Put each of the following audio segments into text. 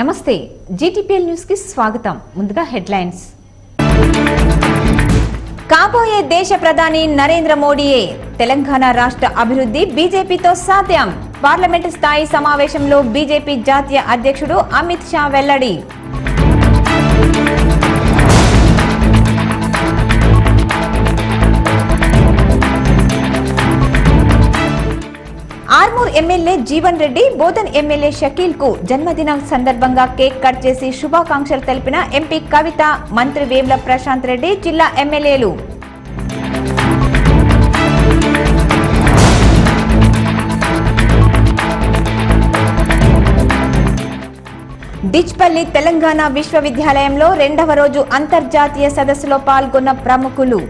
నమస్తే GTPL news కి స్వాగతం. ముందుగా హెడ్లైన్స్. కాబోయే దేశ ప్రధాని నరేంద్ర మోడీయే. తెలంగాణ రాష్ట్ర అభివృద్ధి బీజేపీతో సాధ్యం. పార్లమెంటు స్థాయి సమావేశంలో బీజేపీ జాతీయ అధ్యక్షుడు అమిత్ షా వెల్లడి. ఆర్మూర్ ఎమ్మెల్యే జీవన్ రెడ్డి, బోధన్ ఎమ్మెల్యే షకీల్ కు జన్మదినం సందర్భంగా కేక్ కట్ చేసి శుభాకాంక్షలు తెలిపిన ఎంపీ కవిత, మంత్రి వేముల ప్రశాంత్ రెడ్డి, జిల్లా ఎమ్మెల్యేలు. డిచ్పల్లి తెలంగాణ విశ్వవిద్యాలయంలో 2వ రోజు అంతర్జాతీయ సదస్సులో పాల్గొన్న ప్రముఖులు.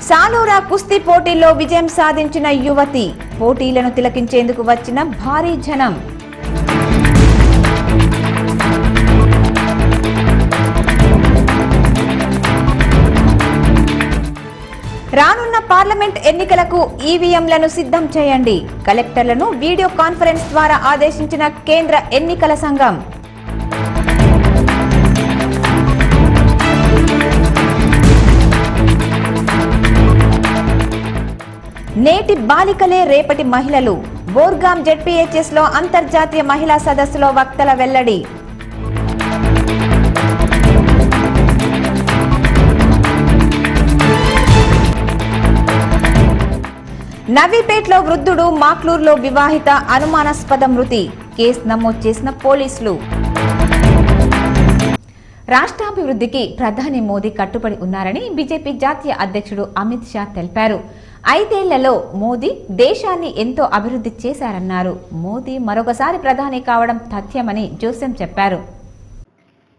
సాలూరా కుస్తీ పోటీల్లో విజయం సాధించిన యువతి. పోటీలను తిలకించేందుకు వచ్చిన భారీ జనం. రానున్న పార్లమెంట్ ఎన్నికలకు ఈవీఎంలను సిద్ధం చేయండి. కలెక్టర్లను వీడియో కాన్ఫరెన్స్ ద్వారా ఆదేశించిన కేంద్ర ఎన్నికల సంఘం. నేటి బాలికలే రేపటి మహిళలు. బోర్గాం జెడ్పీహెచ్ఎస్ లో అంతర్జాతీయ మహిళా సదస్సులో వక్తల వెల్లడి. నవీపేట్లో వృద్ధుడు, మాక్లూరులో వివాహిత అనుమానాస్పద మృతి. కేసు నమోదు చేసిన పోలీసులు. రాష్ట్రాభివృద్ధికి ప్రధాని మోదీ కట్టుబడి ఉన్నారని బీజేపీ జాతీయ అధ్యక్షుడు అమిత్ షా తెలిపారు. 5 ఏళ్లలో మోదీ దేశాన్ని ఎంతో అభివృద్ధి చేశారన్నారు. మోదీ మరొకసారి ప్రధాని కావడం తథ్యమని జోసెం చెప్పారు.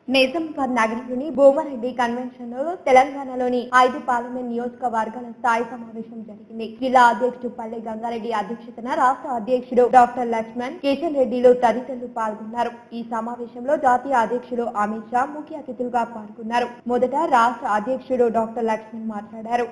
నిజామాబాద్ నగరంలోని భూమారెడ్డి కన్వెన్షన్ లో తెలంగాణలోని 5 పార్లమెంట్ నియోజకవర్గాల స్థాయి సమావేశం జరిగింది. జిల్లా అధ్యక్షుడు పల్లె గంగారెడ్డి అధ్యక్షతన రాష్ట్ర అధ్యక్షుడు డాక్టర్ లక్ష్మణ్, కిషన్ రెడ్డిలు తదితరులు పాల్గొన్నారు. ఈ సమావేశంలో జాతీయ అధ్యక్షుడు అమిత్ షా ముఖ్య అతిథులుగా పాల్గొన్నారు. మొదట రాష్ట్ర అధ్యక్షుడు డాక్టర్ లక్ష్మణ్ మాట్లాడారు.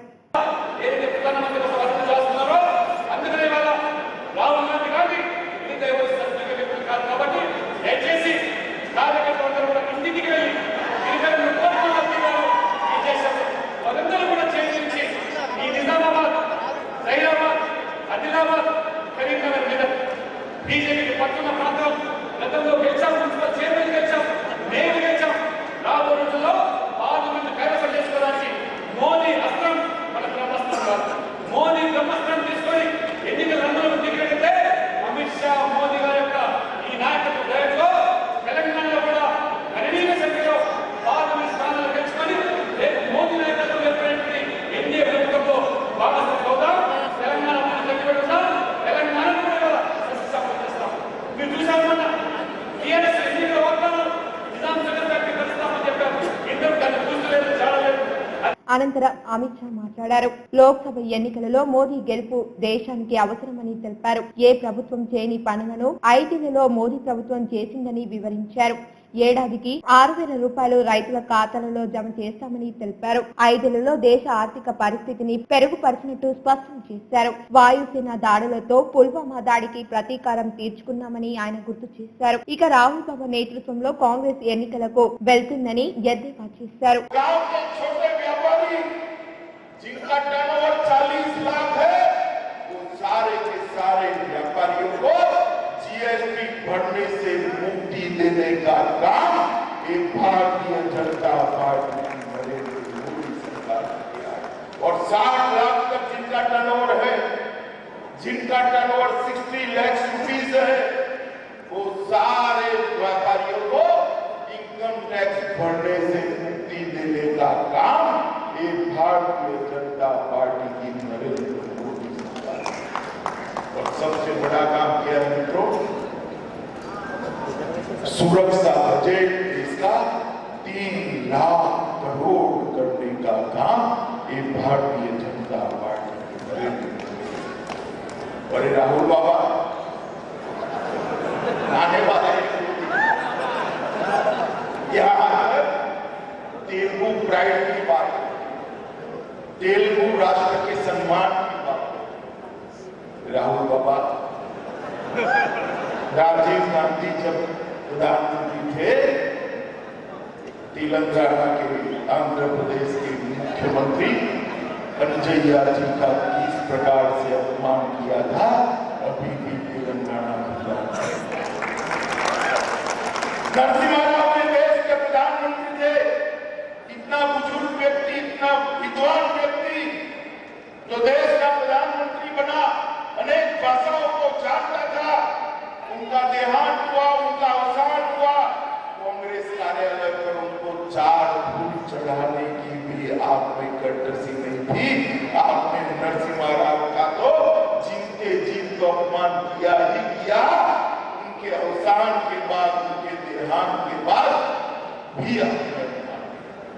బీజేపీకి పట్టున్న ప్రాంతం గతంలో గెలిచాం, మున్సిపల్ చైర్మన్ గెలిచాం, నేను గెలిచాం. రాబో రోజుల్లో పార్లమెంట్ కైవసం చేసుకోవడానికి మోదీ అస్త్రం మన బ్రహ్మాస్త్రం కాదు. మోదీ బ్రహ్మాస్త్రం తీసుకొని ఎన్నికల రంగంలో దిగలిగితే అమిత్ షా, మోదీ గారి యొక్క ఈ నాయకత్వ దయతో తెలంగాణలో కూడా గణనీయ సంఖ్యలో పార్లమెంట్ స్థానాలు గెలుచుకొని రేపు మోదీ నాయకత్వం ఏర్పడినటువంటి ఎన్డీఏ ప్రభుత్వంలో భాగస్వామి అవుతాం. తెలంగాణ పెట్టుకుంటాం. తెలంగాణ మీరు చూసామన్నా టీఆర్ఎస్ ఎన్నికల వాగ్దానం నిజాం చక్రవర్తి ప్రస్తావన చెప్పారు. ఇందరూ దాన్ని చూస్తలేదు, చాలలేదు. అనంతరం అమిత్ షా మాట్లాడారు. లోక్సభ ఎన్నికలలో మోదీ గెలుపు దేశానికి అవసరమని తెలిపారు. ఏ ప్రభుత్వం చేయని పనులను 5 ఏళ్లలో మోదీ ప్రభుత్వం చేసిందని వివరించారు. ఏడాదికి 6,000 రూపాయలు రైతుల ఖాతాలలో జమ చేస్తామని తెలిపారు. 5 ఏళ్లలో దేశ ఆర్థిక పరిస్థితిని పెరుగుపరిచినట్టు స్పష్టం చేశారు. వాయుసేన దాడులతో పుల్వామా దాడికి ప్రతీకారం తీర్చుకున్నామని ఆయన గుర్తు చేశారు. ఇక రాహుల్ బాబా నేతృత్వంలో కాంగ్రెస్ ఎన్నికలకు వెళ్తుందని ఎద్దేవా చేశారు. बढ़ने से मुक्ति देने का काम ये भारतीय जनता पार्टी नरेंद्र मोदी सरकार ने किया है। और 60 लाख तक जिनका टर्नओवर है, जिनका टर्नओवर 60 लाख रुपीस है, वो सारे व्यापारियों को इनकम टैक्स बढ़ने से मुक्ति देने का काम ये भारतीय जनता पार्टी की नरेंद्र मोदी सरकार ने। और सबसे बड़ा काम किया है मित्रों, सुरक्षा बजट इसका 3 लाख करोड़ करने का काम ये भारतीय जनता पार्टी करेगी। और राहुल बाबा आने वाले यहाँ तेलुगु प्राइड की बात तेलुगु राष्ट्र के सम्मान की बात। राहुल बाबा, राजीव गांधी जब प्रधानमंत्री थे, तेलंगाना के आंध्र प्रदेश के मुख्यमंत्री अंजय्या जी का किस प्रकार से अपमान किया था, अभी भी तेलंगाना नरसिम्हा राव ने देश के प्रधानमंत्री थे। इतना बुजुर्ग व्यक्ति, इतना विद्वान व्यक्ति जो देश का प्रधानमंत्री बना, अनेक भाषाओं को जानता था, उनका देहांत हुआ, उनका अवसान हुआ। कांग्रेस कार्यालय पर उनको 4 फूल चढ़ाने की भी आप में कर्टसी नहीं थी। आपने नरसिम्हा राव का तो जीते जी तो अपमान किया ही किया। उनके अवसान के बाद, उनके देहांत के बाद भी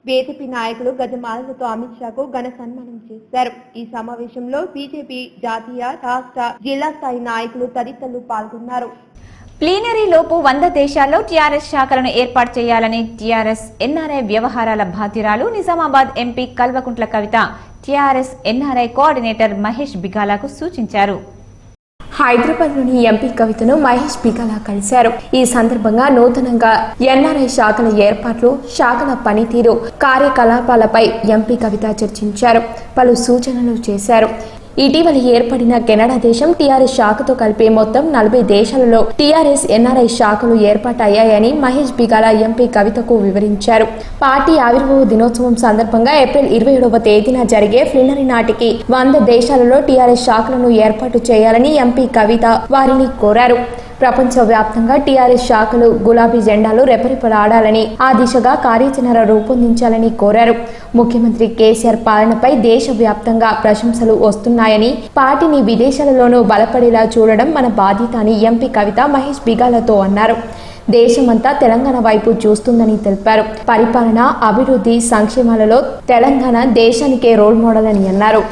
బీజేపీ నాయకులు గజమాలలతో అమిత్ షాకు ఘన సన్మానం చేశారు. ఈ సమావేశంలో బీజేపీ జాతీయ, రాష్ట్ర, జిల్లా స్థాయి నాయకులు తదితరులు పాల్గొన్నారు. ప్లీనరీలోపు 100 దేశాల్లో టీఆర్ఎస్ శాఖలను ఏర్పాటు చేయాలని టీఆర్ఎస్ ఎన్ఆర్ఐ వ్యవహారాల బాధ్యురాలు Nizamabad MP Kalvakuntla Kavitha TRS NRI coordinator Mahesh బిగాలాకు సూచించారు. హైదరాబాద్లోని ఎంపీ కవితను మహేష్ బిగాలా కలిశారు. ఈ సందర్భంగా నూతనంగా ఎన్ఆర్ఐ శాఖల ఏర్పాట్లు, శాఖల పనితీరు, కార్యకలాపాలపై ఎంపీ కవిత చర్చించారు. పలు సూచనలు చేశారు. ఇటీవల ఏర్పడిన కెనడా దేశం టీఆర్ఎస్ శాఖతో కలిపి మొత్తం 40 దేశాలలో టీఆర్ఎస్ ఎన్ఆర్ఐ శాఖలు ఏర్పాటయ్యాయని మహేష్ బిగాలా ఎంపీ కవితకు వివరించారు. పార్టీ ఆవిర్భావ దినోత్సవం సందర్భంగా ఏప్రిల్ 27వ తేదీన జరిగే ప్లీనరీ నాటికి 100 దేశాలలో టీఆర్ఎస్ శాఖలను ఏర్పాటు చేయాలని ఎంపీ కవిత వారిని కోరారు. ప్రపంచ వ్యాప్తంగా టీఆర్ఎస్ శాఖలు గులాబీ జెండాలు రెపరెపలాడాలని, ఆ దిశగా కార్యాచరణ రూపొందించాలని కోరారు. ముఖ్యమంత్రి కేసీఆర్ పాలనపై దేశవ్యాప్తంగా ప్రశంసలు వస్తున్నాయని, పార్టీని విదేశాలలోనూ బలపడేలా చూడడం మన బాధ్యత అని ఎంపీ కవిత మహేష్ బిగాలాతో అన్నారు. దేశమంతా తెలంగాణ వైపు చూస్తుందని తెలిపారు. పరిపాలన, అభివృద్ధి, సంక్షేమాలలో తెలంగాణ దేశానికే రోల్ మోడల్ అని అన్నారు.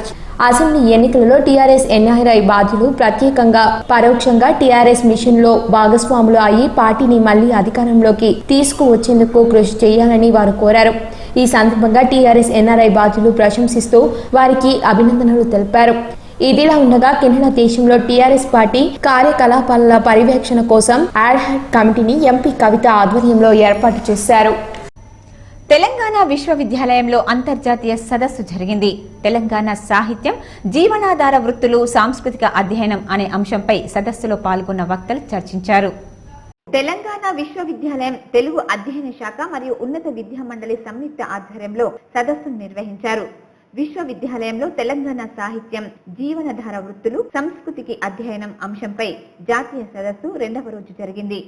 అసెంబ్లీ ఎన్నికలలో టీఆర్ఎస్ ఎన్ఆర్ఐ బాధ్యులు ప్రత్యేకంగా, పరోక్షంగా టీఆర్ఎస్ మిషన్ లో భాగస్వాములు అయ్యి పార్టీని మళ్లీ అధికారంలోకి తీసుకువచ్చేందుకు కృషి చేయాలని వారు కోరారు. ఈ సందర్భంగా టీఆర్ఎస్ ఎన్ఆర్ఐ బాధ్యులు ప్రశంసిస్తూ వారికి అభినందనలు తెలిపారు. ఇదిలా ఉండగా కెనడా దేశంలో టీఆర్ఎస్ పార్టీ కార్యకలాపాల పర్యవేక్షణ కోసం యాడ్ హాక్ కమిటీని ఎంపీ కవిత ఆధ్వర్యంలో ఏర్పాటు చేశారు. తెలంగాణ విశ్వవిద్యాలయంలో అంతర్జాతీయ సదస్సు జరిగింది. తెలంగాణ సాహిత్యం, జీవనాధార వృత్తులు, సాంస్కృతిక అధ్యయనం అనే అంశంపై సదస్సులో పాల్గొన్న వక్తలు చర్చించారు. తెలంగాణ విశ్వవిద్యాలయం తెలుగు అధ్యయన శాఖ మరియు ఉన్నత విద్యా మండలి సంయుక్త ఆధ్వర్యంలో సదస్సును నిర్వహించారు. విశ్వవిద్యాలయంలో తెలంగాణ సాహిత్యం, జీవనధార వృత్తులు, సంస్కృతికి అధ్యయనం అంశంపై జాతీయ సదస్సు 2వ రోజు జరిగింది.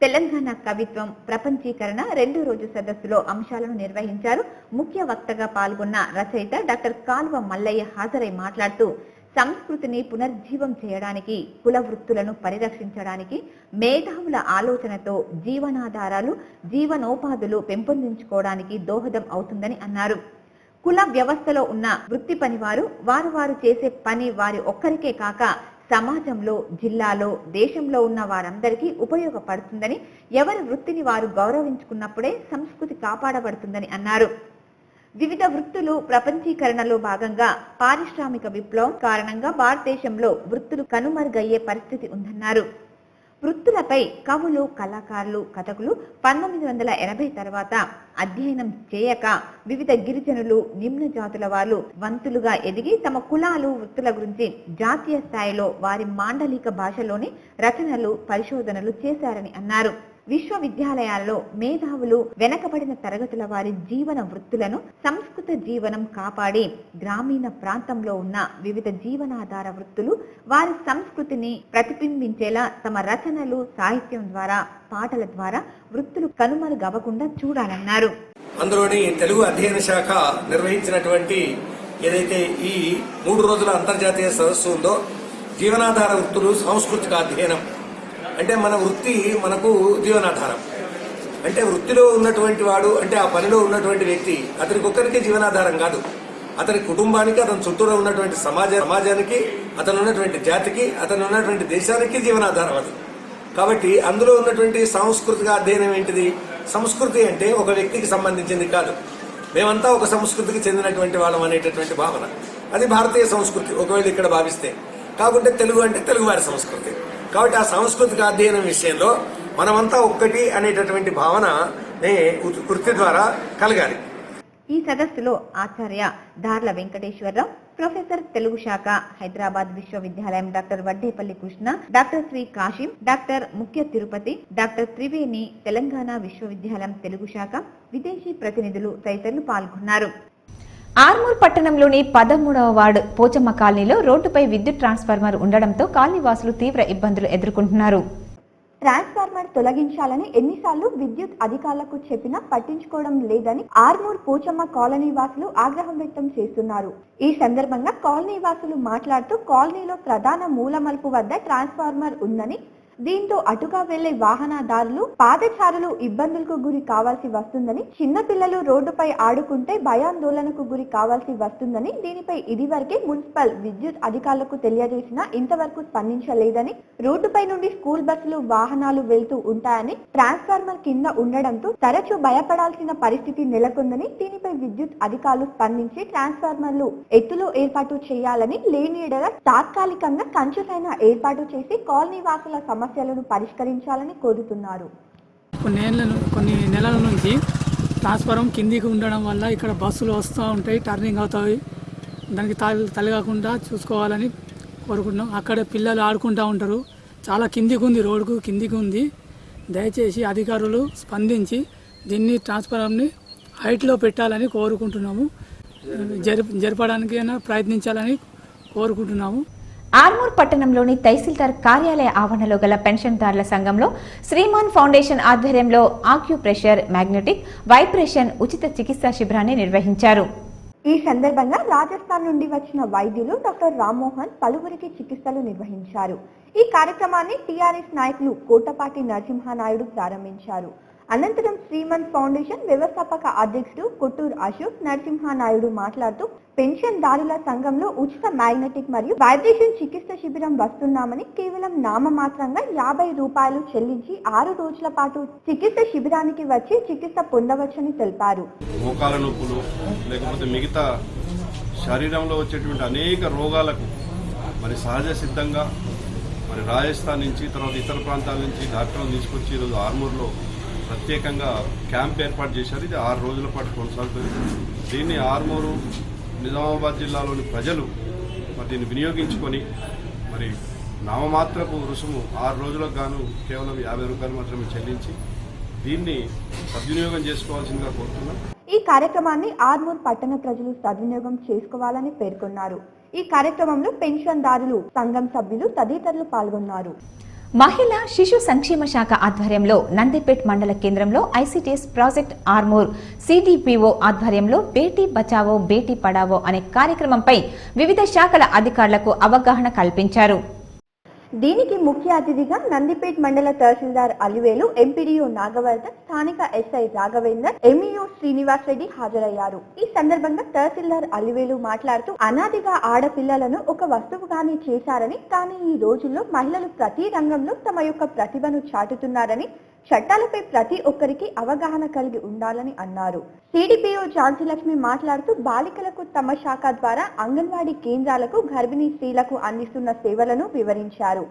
తెలంగాణ కవిత్వం, ప్రపంచీకరణ 2వ రోజు సదస్సులో అంశాలను నిర్వహించారు. ముఖ్య వక్తగా పాల్గొన్న రచయిత డాక్టర్ కాల్వ మల్లయ్య హాజరై మాట్లాడుతూ, సంస్కృతిని పునర్జీవం చేయడానికి, కుల వృత్తులను పరిరక్షించడానికి, మేధావుల ఆలోచనతో జీవనాధారాలు, జీవనోపాధులు పెంపొందించుకోవడానికి దోహదం అవుతుందని అన్నారు. కుల వ్యవస్థలో ఉన్న వృత్తి పనివారు వారు చేసే పని వారి ఒక్కరికే కాక సమాజంలో, జిల్లాలో, దేశంలో ఉన్న వారందరికీ ఉపయోగపడుతుందని, ఎవరి వృత్తిని వారు గౌరవించుకున్నప్పుడే సంస్కృతి కాపాడబడుతుందని అన్నారు. వివిధ వృత్తులు ప్రపంచీకరణలో భాగంగా పారిశ్రామిక విప్లవం కారణంగా భారతదేశంలో వృత్తులు కనుమరుగయ్యే పరిస్థితి ఉందన్నారు. వృత్తులపై కవులు, కళాకారులు, కథకులు 1980 తర్వాత అధ్యయనం చేయక వివిధ గిరిజనులు, నిమ్న జాతుల వారు వంతులుగా ఎదిగి తమ కులాలు, వృత్తుల గురించి జాతీయ స్థాయిలో వారి మాండలిక భాషలోని రచనలు, పరిశోధనలు చేశారని అన్నారు. విశ్వవిద్యాలయాల్లో మేధావులు వెనకబడిన తరగతుల వారి జీవన వృత్తులను, సంస్కృత జీవనం కాపాడి గ్రామీణ ప్రాంతంలో ఉన్న వివిధ జీవనాధార వృత్తులు, వారి సంస్కృతిని ప్రతిబింబించేలా తమ రచనలు, సాహిత్యం ద్వారా, పాటల ద్వారా వృత్తులు కనుమరుగవ్వకుండా చూడాలన్నారు. అందులోని తెలుగు అధ్యయన శాఖ నిర్వహించినటువంటి ఏదైతే ఈ 3 రోజుల అంతర్జాతీయ సదస్సు ఉందో, జీవనాధార వృత్తులు, సాంస్కృతిక అధ్యయనం అంటే మన వృత్తి మనకు జీవనాధారం. అంటే వృత్తిలో ఉన్నటువంటి వాడు, అంటే ఆ పనిలో ఉన్నటువంటి వ్యక్తి అతనికి ఒక్కరికే జీవనాధారం కాదు, అతని కుటుంబానికి, అతని చుట్టూరా ఉన్నటువంటి సమాజానికి, అతను ఉన్నటువంటి జాతికి, అతను ఉన్నటువంటి దేశానికి జీవనాధారం అది. కాబట్టి అందులో ఉన్నటువంటి సాంస్కృతిక అధ్యయనం ఏంటిది? సంస్కృతి అంటే ఒక వ్యక్తికి సంబంధించింది కాదు, మేమంతా ఒక సంస్కృతికి చెందినటువంటి వాళ్ళం అనేటటువంటి భావన, అది భారతీయ సంస్కృతి ఒకవేళ ఇక్కడ భావిస్తే. కాకుంటే తెలుగు అంటే తెలుగువారి సంస్కృతి. కాబట్టి ఆ సాంస్కృతిక అధ్యయనం విషయంలో మనమంతా ఒక్కటి అనేటటువంటి భావన వృత్తి ద్వారా కలగాలి. ఈ సదస్సులో ఆచార్య దార్ల వెంకటేశ్వరరావు, ప్రొఫెసర్ తెలుగు శాఖ, హైదరాబాద్ విశ్వవిద్యాలయం doctor Vaddepalli Krishna, doctor Sri Kasim, doctor ముఖ్య తిరుపతి, డాక్టర్ త్రివేణి, తెలంగాణ విశ్వవిద్యాలయం తెలుగు శాఖ, విదేశీ ప్రతినిధులు తదితరులు పాల్గొన్నారు. ఆర్మూర్ పట్టణంలోని 13వ వార్డు పోచమ్మ కాలనీలో రోడ్డుపై విద్యుత్ ట్రాన్స్ఫార్మర్ ఉండడంతో కాలనీవాసులు తీవ్ర ఇబ్బందులు ఎదుర్కొంటున్నారు. ట్రాన్స్ఫార్మర్ తొలగించాలని ఎన్నిసార్లు విద్యుత్ అధికారులకు చెప్పినా పట్టించుకోవడం లేదని ఆర్మూర్ పోచమ్మ కాలనీ వాసులు ఆగ్రహం వ్యక్తం చేస్తున్నారు. ఈ సందర్భంగా కాలనీ వాసులు మాట్లాడుతూ కాలనీలో ప్రధాన మూల మలుపు వద్ద ట్రాన్స్ఫార్మర్ ఉందని, దీంతో అటుగా వెళ్లే వాహనదారులు, పాదచారులు ఇబ్బందులకు గురి కావాల్సి వస్తుందని, చిన్న పిల్లలు రోడ్డుపై ఆడుకుంటే భయాందోళనకు గురి కావాల్సి వస్తుందని, దీనిపై ఇదివరకే మున్సిపల్ విద్యుత్ అధికారులకు తెలియజేసినా ఇంతవరకు స్పందించలేదని, రోడ్డుపై నుండి స్కూల్ బస్సులు, వాహనాలు వెళ్తూ ఉంటాయని, ట్రాన్స్ఫార్మర్ కింద ఉండడంతో తరచూ భయపడాల్సిన పరిస్థితి నెలకొందని, దీనిపై విద్యుత్ అధికారులు స్పందించి ట్రాన్స్ఫార్మర్లు ఎత్తులో ఏర్పాటు చేయాలని, లేనియడగా తాత్కాలికంగా కంచెలైన ఏర్పాటు చేసి కాలనీ వాసుల సమస్యలను పరిష్కరించాలని కోరుతున్నారు. కొన్ని నెలల నుంచి ట్రాన్స్ఫారం కిందికి ఉండడం వల్ల ఇక్కడ బస్సులు వస్తూ ఉంటాయి, టర్నింగ్ అవుతాయి. దానికి తలగకుండా చూసుకోవాలని కోరుకుంటున్నాం. అక్కడ పిల్లలు ఆడుకుంటూ ఉంటారు. చాలా కిందికి ఉంది, రోడ్డుకు కిందికి ఉంది. దయచేసి అధికారులు స్పందించి దీన్ని ట్రాన్స్ఫారంని హైట్లో పెట్టాలని కోరుకుంటున్నాము. జరపడానికి ప్రయత్నించాలని కోరుకుంటున్నాము. ఆర్మూర్ పట్టణంలోని తహసీల్దార్ కార్యాలయ ఆవరణలో గల పెన్షన్దారుల సంఘంలో శ్రీమాన్ ఫౌండేషన్ ఆధ్వర్యంలో ఆక్యుప్రెషర్, మ్యాగ్నెటిక్, వైబ్రేషన్ ఉచిత చికిత్సా శిబిరాన్ని నిర్వహించారు. ఈ సందర్భంగా రాజస్థాన్ నుండి వచ్చిన వైద్యులు డాక్టర్ రామ్మోహన్ పలువురికి చికిత్సలు నిర్వహించారు. ఈ కార్యక్రమాన్ని టీఆర్ఎస్ నాయకులు కోటపాటి నరసింహానాయుడు ప్రారంభించారు. అనంతరం శ్రీమన్ ఫౌండేషన్ వ్యవస్థాపక అధ్యక్షుడు కొట్టూరు అశోక్ నరసింహానాయుడు మాట్లాడుతూ, పెన్షన్దారుల సంఘంలో ఉచిత మ్యాగ్నెటిక్ మరియు వైబ్రేషన్ చికిత్స శిబిరం వస్తున్నామని, కేవలం నామమాత్రంగా 50 రూపాయలు చెల్లించి 6 రోజుల పాటు చికిత్స శిబిరానికి వచ్చి చికిత్స పొందవచ్చని తెలిపారు. మోకాల నొప్పులు లేకపోతే మిగతా శరీరంలో వచ్చేటువంటి అనేక రోగాలకు మరి సహజ సిద్ధంగా మరి రాజస్థాన్ నుంచి, తర్వాత ఇతర ప్రాంతాల నుంచి డాక్టర్లు తీసుకొచ్చి ఈరోజు ఆర్మూర్లో ప్రత్యేకంగా క్యాంప్ ఏర్పాటు చేశారు. ఇది 6 రోజుల పాటు కొనసాగుతుంది. దీన్ని ఆర్మూరు, నిజామాబాద్ జిల్లాలోని ప్రజలు మరి దీన్ని వినియోగించుకొని మరి నామమాత్రపు రుసుము 6 రోజులకు గాను కేవలం 50 రూపాయలు మాత్రమే చెల్లించి దీన్ని సద్వినియోగం చేసుకోవాల్సిందిగా కోరుతున్నాం. ఈ కార్యక్రమాన్ని ఆర్మూర్ పట్టణ ప్రజలు సద్వినియోగం చేసుకోవాలని పేర్కొన్నారు. ఈ కార్యక్రమంలో పెన్షన్దారులు సంఘం సభ్యులు తదితరులు పాల్గొన్నారు. మహిళా శిశు సంక్షేమ శాఖ ఆధ్వర్యంలో నందిపేట్ మండల కేంద్రంలో ఐసిటిఎస్ ప్రాజెక్ట్ ఆర్మూర్ సిడిపిఓ ఆధ్వర్యంలో బేటీ బచావో బేటీ పడావో అనే కార్యక్రమంపై వివిధ శాఖల అధికారులకు అవగాహన కల్పించారు. దీనికి ముఖ్య అతిథిగా నందిపేట్ మండల తహసీల్దార్ అలివేలు, ఎంపీడీఓ నాగవర్ధన్, స్థానిక ఎస్ఐ రాఘవేందర్, ఎంఈఓ శ్రీనివాస్ రెడ్డి హాజరయ్యారు. ఈ సందర్భంగా తహసీల్దార్ అలివేలు మాట్లాడుతూ, అనాదిగా ఆడపిల్లలను ఒక వస్తువుగానే చేశారని, కానీ ఈ రోజుల్లో మహిళలు ప్రతి రంగంలో తమ యొక్క ప్రతిభను చాటుతున్నారని, చట్టాలపై ప్రతి ఒక్కరికి అవగాహన కలిగి ఉండాలని అన్నారు. సిడిపిఓ ఝాన్సీ లక్ష్మి మాట్లాడుతూ, బాలికలకు తమ శాఖ ద్వారా అంగన్వాడీ కేంద్రాలకు గర్భిణీ స్త్రీలకు అందిస్తున్న సేవలను వివరించారు.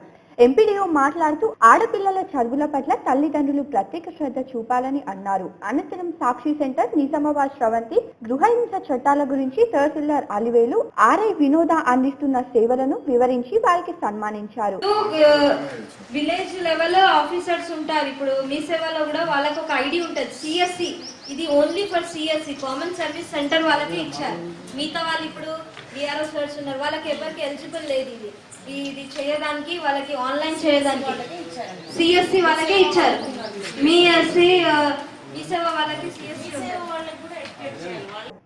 ఎంపీడీఓ మాట్లాడుతూ, ఆడపిల్లల చదువుల పట్ల తల్లిదండ్రులు ప్రత్యేక శ్రద్ధ చూపాలని అన్నారు. అనంతరం సాక్షి సెంటర్, నిజామాబాద్ శ్రవంతి, గృహహింస చట్టాల గురించి తహసీల్దార్ అలివేలు, ఆర్ఐ వినోద అందిస్తున్న సేవలను వివరించి వారికి సన్మానించారు. విలేజ్ లెవెల్ ఆఫీసర్స్ ఉంటారు. ఇప్పుడు మీ సేవలో కూడా వాళ్ళకి ఒక ఐడి ఉంటుంది, సిఎస్సి. ఇది only for CSC, common service centre వాళ్ళకి ఇచ్చారు. మిగతా వాళ్ళు ఇప్పుడు డిఆర్ఓ సర్స్ ఉన్నారు, వాళ్ళకి ఎవరికి ఎలిజిబుల్ లేదు. ఇది చేయడానికి, వాళ్ళకి ఆన్లైన్ చేయడానికి సిఎస్సి వాళ్ళకే ఇచ్చారు. మీ ఎస్సీ ఈ సేవ వాళ్ళకి సిఎస్సి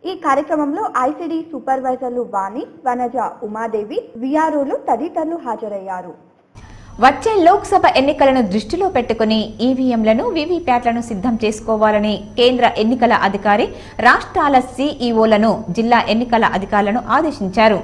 ఈ కార్యక్రమంలో ఐసిడి సూపర్వైజర్లు వాణి, వనజ, ఉమాదేవి, విఆర్ఓలు తదితరులు హాజరయ్యారు. వచ్చే లోక్సభ ఎన్నికలను దృష్టిలో పెట్టుకుని ఈవీఎంలను, వీవీప్యాట్లను సిద్ధం చేసుకోవాలని కేంద్ర ఎన్నికల అధికారి రాష్ట్రాల సీఈఓలను, జిల్లా ఎన్నికల అధికారులను ఆదేశించారు.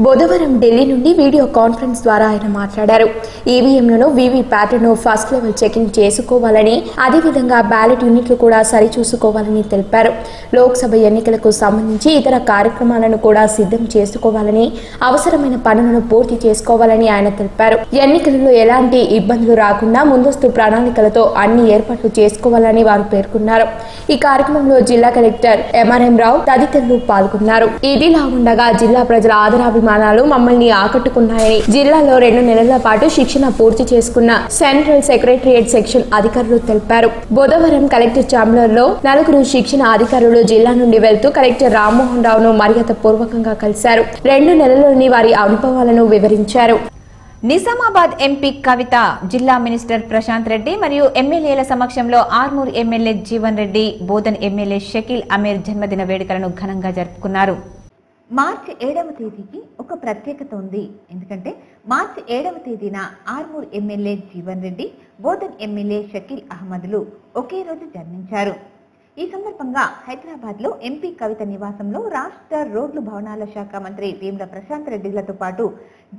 బుధవారం ఢిల్లీ నుండి వీడియో కాన్ఫరెన్స్ ద్వారా ఆయన మాట్లాడారు. ఈవీఎంలను వీవీప్యాట్ను ఫస్ట్ లెవెల్ చెకింగ్ చేసుకోవాలని, అదేవిధంగా బ్యాలెట్ యూనిట్లు కూడా సరిచూసుకోవాలని తెలిపారు. లోక్సభ ఎన్నికలకు సంబంధించి ఇతర కార్యక్రమాలను కూడా సిద్ధం చేసుకోవాలని, అవసరమైన పనులను పూర్తి చేసుకోవాలని ఆయన తెలిపారు. ఎన్నికలలో ఎలాంటి ఇబ్బందులు రాకుండా ముందస్తు ప్రణాళికలతో అన్ని ఏర్పాట్లు చేసుకోవాలని వారు పేర్కొన్నారు. ఈ కార్యక్రమంలో జిల్లా కలెక్టర్ ఎంఆర్ఎం రావు తదితరులు పాల్గొన్నారు. ఇదిలా ఉండగా జిల్లా ప్రజల ఆదరాభిమానాలు మమ్మల్ని ఆకట్టుకున్నాయని, జిల్లాలో 2 నెలల పాటు శిక్షణ పూర్తి చేసుకున్న సెంట్రల్ సెక్రటరియట్ సెక్షన్ అధికారులు తెలిపారు. బుధవారం కలెక్టర్ ఛాంబర్ లో 4 శిక్షణ అధికారులు జిల్లా నుండి వెళ్తూ కలెక్టర్ రామ్మోహన్ రావును మర్యాద పూర్వకంగా కలిశారు. 2 నెలల్లోని వారి అనుభవాలను వివరించారు. నిజామాబాద్ ఎంపీ కవిత, జిల్లా మినిస్టర్ ప్రశాంత్ రెడ్డి మరియు ఎమ్మెల్యేల సమక్షంలో ఆర్మూర్ ఎమ్మెల్యే జీవన్ రెడ్డి, బోధన్ ఎమ్మెల్యే షకీల్ అమీర్ జన్మదిన వేడుకలను ఘనంగా జరుపుకున్నారు. మార్చి 7వ తేదీకి ఒక ప్రత్యేకత ఉంది. ఎందుకంటే మార్చి 7వ తేదీన ఆర్మూర్ ఎమ్మెల్యే జీవన్ రెడ్డి, బోధన్ ఎమ్మెల్యే షకీల్ అహ్మద్లు ఒకే రోజు జన్మించారు. ఈ సందర్భంగా హైదరాబాద్ లో ఎంపీ కవిత నివాసంలో రాష్ట్ర రోడ్లు భవనాల శాఖ మంత్రి వేముల ప్రశాంత్ రెడ్డిలతో పాటు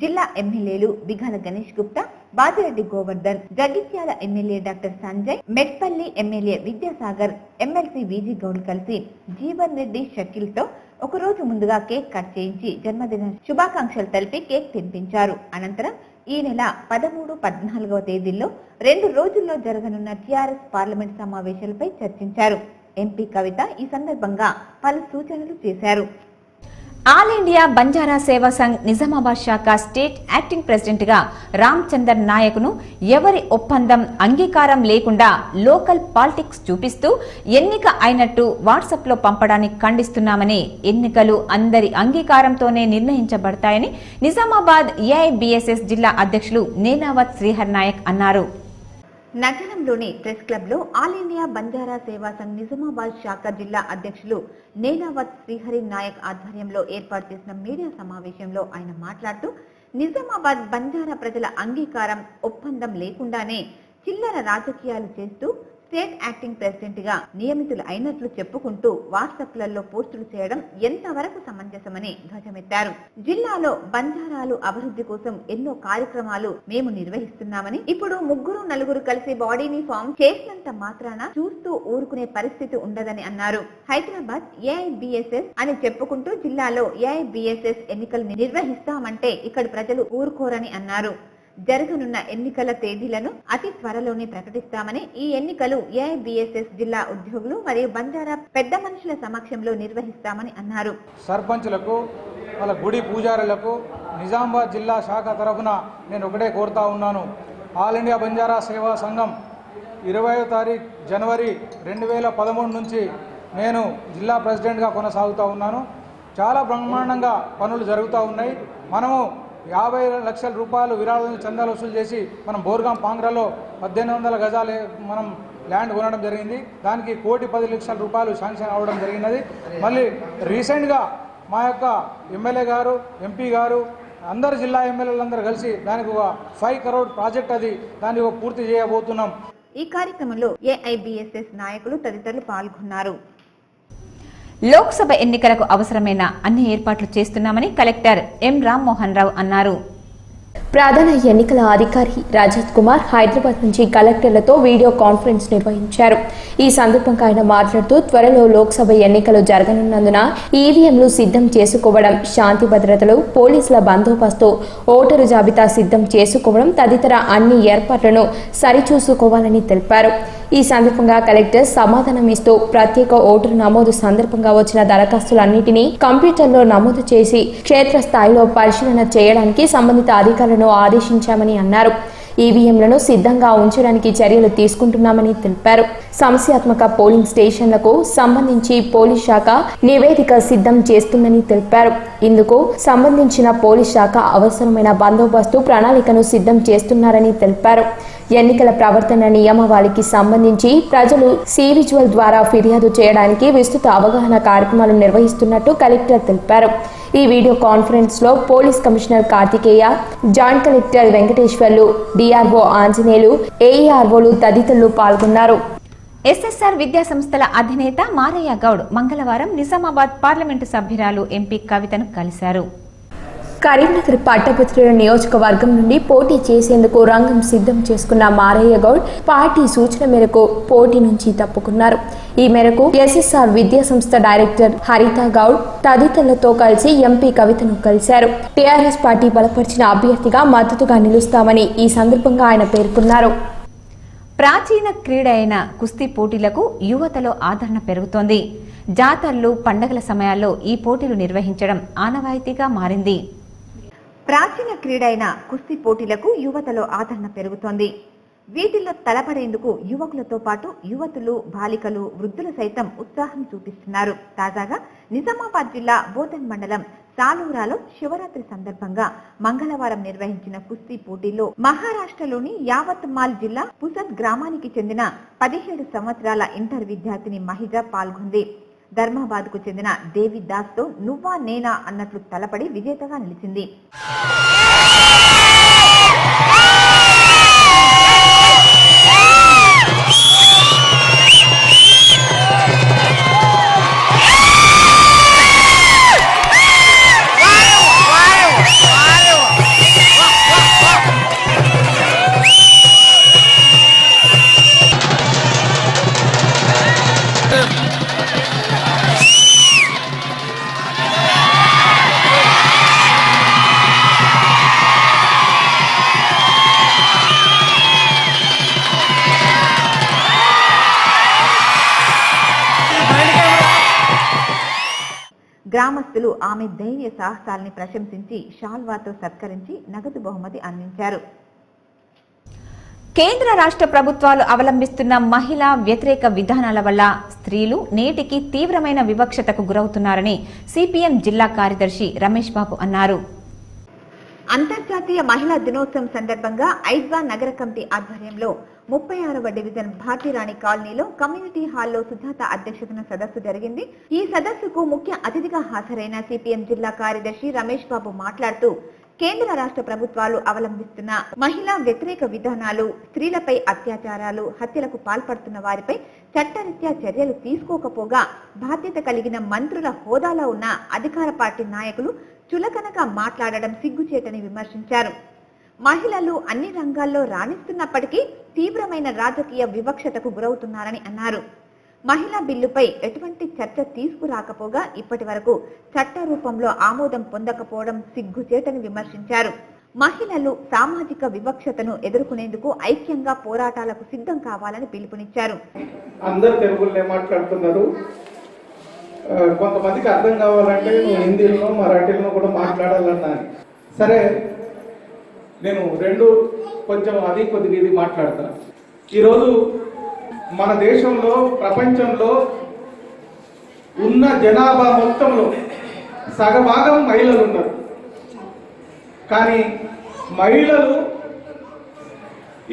జిల్లా ఎమ్మెల్యేలు Bigala Ganesh Gupta, Bajireddy Govardhan, Jagtial MLA doctor Sanjay, Metpally MLA Vidyasagar, MLC Viji Goud కలిసి జీవన్ రెడ్డి షకీల్ తో ఒక రోజు ముందుగా కేక్ కట్ చేయించి జన్మదిన శుభాకాంక్షలు తెలిపి కేక్ తినిపించారు. అనంతరం ఈ నెల 13, 14వ తేదీల్లో 2 రోజుల్లో జరగనున్న టీఆర్ఎస్ పార్లమెంట్ సమావేశాలపై చర్చించారు. ఎంపీ కవిత ఈ సందర్భంగా పలు సూచనలు చేశారు. ఆల్ ఇండియా బంజారా సేవా సంఘ్ నిజామాబాద్ శాఖ స్టేట్ యాక్టింగ్ ప్రెసిడెంట్ గా రామ్ చందర్ నాయక్ను ఎవరి ఒప్పందం, అంగీకారం లేకుండా లోకల్ పాలిటిక్స్ చూపిస్తూ ఎన్నిక అయినట్టు వాట్సాప్ లో పంపడాన్ని ఖండిస్తున్నామని, ఎన్నికలు అందరి అంగీకారంతోనే నిర్ణయించబడతాయని నిజామాబాద్ ఏఐబీఎస్ఎస్ జిల్లా అధ్యక్షులు నేనావత్ శ్రీహర్ నాయక్ అన్నారు. నగరంలోని ప్రెస్ క్లబ్ లో ఆల్ ఇండియా బంజారా సేవా సంఘ్ నిజామాబాద్ శాఖ జిల్లా అధ్యక్షులు నేనావత్ శ్రీహరి నాయక్ ఆధ్వర్యంలో ఏర్పాటు చేసిన మీడియా సమావేశంలో ఆయన మాట్లాడుతూ, నిజామాబాద్ బంజారా ప్రజల అంగీకారం, ఒప్పందం లేకుండానే చిల్లర రాజకీయాలు చేస్తూ స్టేట్ యాక్టింగ్ ప్రెసిడెంట్ గా నియమితులు అయినట్లు చెప్పుకుంటూ వాట్సాప్లలో పోస్టులు చేయడం ఎంతవరకు సమంజసమని ధ్వజమెత్తారు. జిల్లాలో బంజారాలు అభివృద్ధి కోసం ఎన్నో కార్యక్రమాలు మేము నిర్వహిస్తున్నామని, ఇప్పుడు 3, 4 కలిసి బాడీని ఫామ్ చేసినంత మాత్రాన చూస్తూ ఊరుకునే పరిస్థితి ఉండదని అన్నారు. హైదరాబాద్ ఏఐబీఎస్ఎస్ అని చెప్పుకుంటూ జిల్లాలో ఏఐబీఎస్ఎస్ ఎన్నికలు నిర్వహిస్తామంటే ఇక్కడి ప్రజలు ఊరుకోరని అన్నారు. జరగనున్న ఎన్నికల తేదీలను అతి త్వరలోనే ప్రకటిస్తామని, ఈ ఎన్నికలు ఏఐబీఎస్ఎస్ జిల్లా ఉద్యోగులు మరియు బంజారా పెద్ద మనుషుల సమక్షంలో నిర్వహిస్తామని అన్నారు. సర్పంచులకు, వాళ్ళ గుడి పూజారులకు నిజామాబాద్ జిల్లా శాఖ తరఫున నేను ఒకటే కోరుతా ఉన్నాను. ఆల్ ఇండియా బంజారా సేవా సంఘం 20వ తారీఖు జనవరి 2013 నుంచి నేను జిల్లా ప్రెసిడెంట్గా కొనసాగుతూ ఉన్నాను. చాలా బ్రహ్మాండంగా పనులు జరుగుతూ ఉన్నాయి. మనము 50 లక్షల రూపాయలు విరాళాలను చందాలు వసూలు చేసి మనం బోర్గాం పాంగ్రాలో 1800 గజాలు మనం ల్యాండ్ కొనడం జరిగింది. దానికి 1,10,00,00,000 రూపాయలు శాంక్షన్ అవ్వడం జరిగినది. మళ్ళీ రీసెంట్గా మా యొక్క ఎమ్మెల్యే గారు, ఎంపీ గారు, అందరు జిల్లా ఎమ్మెల్యేలందరూ కలిసి దానికి ఒక 5 crore ప్రాజెక్ట్, అది దాన్ని పూర్తి చేయబోతున్నాం. ఈ కార్యక్రమంలో ఏఐబీఎస్ఎస్ నాయకులు తదితరులు పాల్గొన్నారు. లోక్సభ ఎన్నికలకు అవసరమైన అన్ని ఏర్పాట్లు చేస్తున్నామని కలెక్టర్ ఎం రామ్మోహన్ రావు అన్నారు. ప్రధాన ఎన్నికల అధికారి రజత్ కుమార్ హైదరాబాద్ నుంచి కలెక్టర్లతో వీడియో కాన్ఫరెన్స్ నిర్వహించారు. ఈ సందర్భంగా ఆయన మాట్లాడుతూ, త్వరలో లోక్సభ ఎన్నికలు జరగనున్నందున ఈవీఎంలు సిద్ధం చేసుకోవడం, శాంతి భద్రతలు, పోలీసుల బందోబస్తు, ఓటరు జాబితా సిద్ధం చేసుకోవడం తదితర అన్ని ఏర్పాట్లను సరిచూసుకోవాలని తెలిపారు. ఈ సందర్భంగా కలెక్టర్ సమాధానం ఇస్తూ, ప్రత్యేక ఓటరు నమోదు సందర్భంగా వచ్చిన దరఖాస్తులన్నింటినీ కంప్యూటర్లో నమోదు చేసి క్షేత్రస్థాయిలో పరిశీలన చేయడానికి సంబంధిత అధికారులను ఆదేశించామని అన్నారు. ఈవీఎంలను సిద్ధంగా ఉంచడానికి చర్యలు తీసుకుంటున్నామని తెలిపారు. సమస్యాత్మక పోలింగ్ స్టేషన్లకు సంబంధించి పోలీస్ శాఖ నివేదిక సిద్ధం చేస్తుందని తెలిపారు. ఇందుకు సంబంధించిన పోలీస్ శాఖ అవసరమైన బందోబస్తు ప్రణాళికను సిద్ధం చేస్తున్నారని తెలిపారు. ఎన్నికల ప్రవర్తన నియమావళికి సంబంధించి ప్రజలు విజువల్ ద్వారా ఫిర్యాదు చేయడానికి విస్తృత అవగాహన కార్యక్రమాలు నిర్వహిస్తున్నట్టు కలెక్టర్ తెలిపారు. ఈ వీడియో కాన్ఫరెన్స్ లో police commissioner Karthikeya, joint collector Venkateswarlu, DRO Anjaneyulu, ఏఈఆర్ఓలు తదితరులు పాల్గొన్నారు. ఎస్ఎస్ఆర్ విద్యా సంస్థల అధినేత మారయ్య గౌడ్ మంగళవారం నిజామాబాద్ పార్లమెంటు సభ్యురాలు ఎంపీ కవితను కలిశారు. కరీంనగర్ పట్టభద్రుల నియోజకవర్గం నుండి పోటీ చేసేందుకు రంగం సిద్ధం చేసుకున్న మారయ్య గౌడ్ పార్టీ సూచన మేరకు పోటీ నుంచి తప్పుకున్నారు. ఈ మేరకు ఎస్ఎస్ఆర్ విద్యా సంస్థ డైరెక్టర్ హరిత గౌడ్ తదితరులతో కలిసి ఎంపీ కవితను కలిశారు. టీఆర్ఎస్ పార్టీ బలపరిచిన అభ్యర్థిగా మద్దతుగా నిలుస్తామని ఈ సందర్భంగా ఆయన పేర్కొన్నారు. ప్రాచీన క్రీడ అయిన కుస్తీ పోటీలకు యువతలో ఆదరణ పెరుగుతోంది. జాతరలు, పండగల సమయాల్లో ఈ పోటీలు నిర్వహించడం ఆనవాయితీగా మారింది. ప్రాచీన క్రీడ అయిన కుస్తీ పోటీలకు యువతలో ఆదరణ పెరుగుతోంది. వీటిల్లో తలపడేందుకు యువకులతో పాటు యువతులు, బాలికలు, వృద్ధులు సైతం ఉత్సాహం చూపిస్తున్నారు. తాజాగా నిజామాబాద్ జిల్లా బోధన్ మండలం సాలూరాలో శివరాత్రి సందర్భంగా మంగళవారం నిర్వహించిన కుస్తీ పోటీలో మహారాష్ట్రలోని యావత్మాల్ జిల్లా పుసద్ గ్రామానికి చెందిన 17 సంవత్సరాల ఇంటర్ విద్యార్థిని మహిజ పాల్గొంది. ధర్మాబాద్ కు చెందిన దేవి దాస్ తో నువ్వా నేనా అన్నట్లు తలపడి విజేతగా నిలిచింది. గ్రామస్తులు ఆమె ధైర్య సాహసాలని ప్రశంసించి షాల్వాతో సత్కరించి నగదు బహుమతి అందించారు. కేంద్ర రాష్ట్ర ప్రభుత్వాలు అవలంబిస్తున్న మహిళా వ్యతిరేక విధానాల వల్ల స్త్రీలు నేటికి తీవ్రమైన వివక్షతకు గురవుతున్నారని సిపిఎం జిల్లా కార్యదర్శి రమేష్ బాబు అన్నారు. అంతర్జాతీయ మహిళా దినోత్సవం సందర్భంగా ఐద్వా నగర కమిటీ ఆధ్వర్యంలో 36వ డివిజన్ భారతీరాణి కాలనీలో కమ్యూనిటీ హాల్లో సుజాత అధ్యక్షతన సదస్సు జరిగింది. ఈ సదస్సుకు ముఖ్య అతిథిగా హాజరైన సిపిఎం జిల్లా కార్యదర్శి రమేష్ బాబు మాట్లాడుతూ కేంద్ర రాష్ట్ర ప్రభుత్వాలు అవలంబిస్తున్న మహిళా వ్యతిరేక విధానాలు, స్త్రీలపై అత్యాచారాలు, హత్యలకు పాల్పడుతున్న వారిపై చట్టరీత్యా చర్యలు తీసుకోకపోగా బాధ్యత కలిగిన మంత్రుల హోదాలో ఉన్న అధికార పార్టీ నాయకులు చులకనగా మాట్లాడడం సిగ్గుచేటని విమర్శించారు. మహిళలు అన్ని రంగాల్లో రాణిస్తున్నప్పటికీ తీవ్రమైన రాజకీయ వివక్షతకు గురవుతున్నారని అన్నారు. మహిళా బిల్లుపై ఎటువంటి చర్చ తీసుకురాకపోగా ఇప్పటి వరకు చట్ట రూపంలో ఆమోదం పొందకపోవడం సిగ్గుచేటని విమర్శించారు. మహిళలు సామాజిక వివక్షతను ఎదుర్కొనేందుకు ఐక్యంగా పోరాటాలకు సిద్ధం కావాలని పిలుపునిచ్చారు. అందరు తెలుగులో మాట్లాడుతున్నారు. కొంతమందికి అర్థం కావాలంటే నువ్వు హిందీలో, మరాఠీలో కూడా మాట్లాడాలన్నాను. సరే, నేను రెండు కొంచెం అది కొద్దిగా ఇది మాట్లాడతాను. ఈరోజు మన దేశంలో, ప్రపంచంలో ఉన్న జనాభా మొత్తంలో సగభాగం మహిళలు ఉన్నారు. కానీ మహిళలు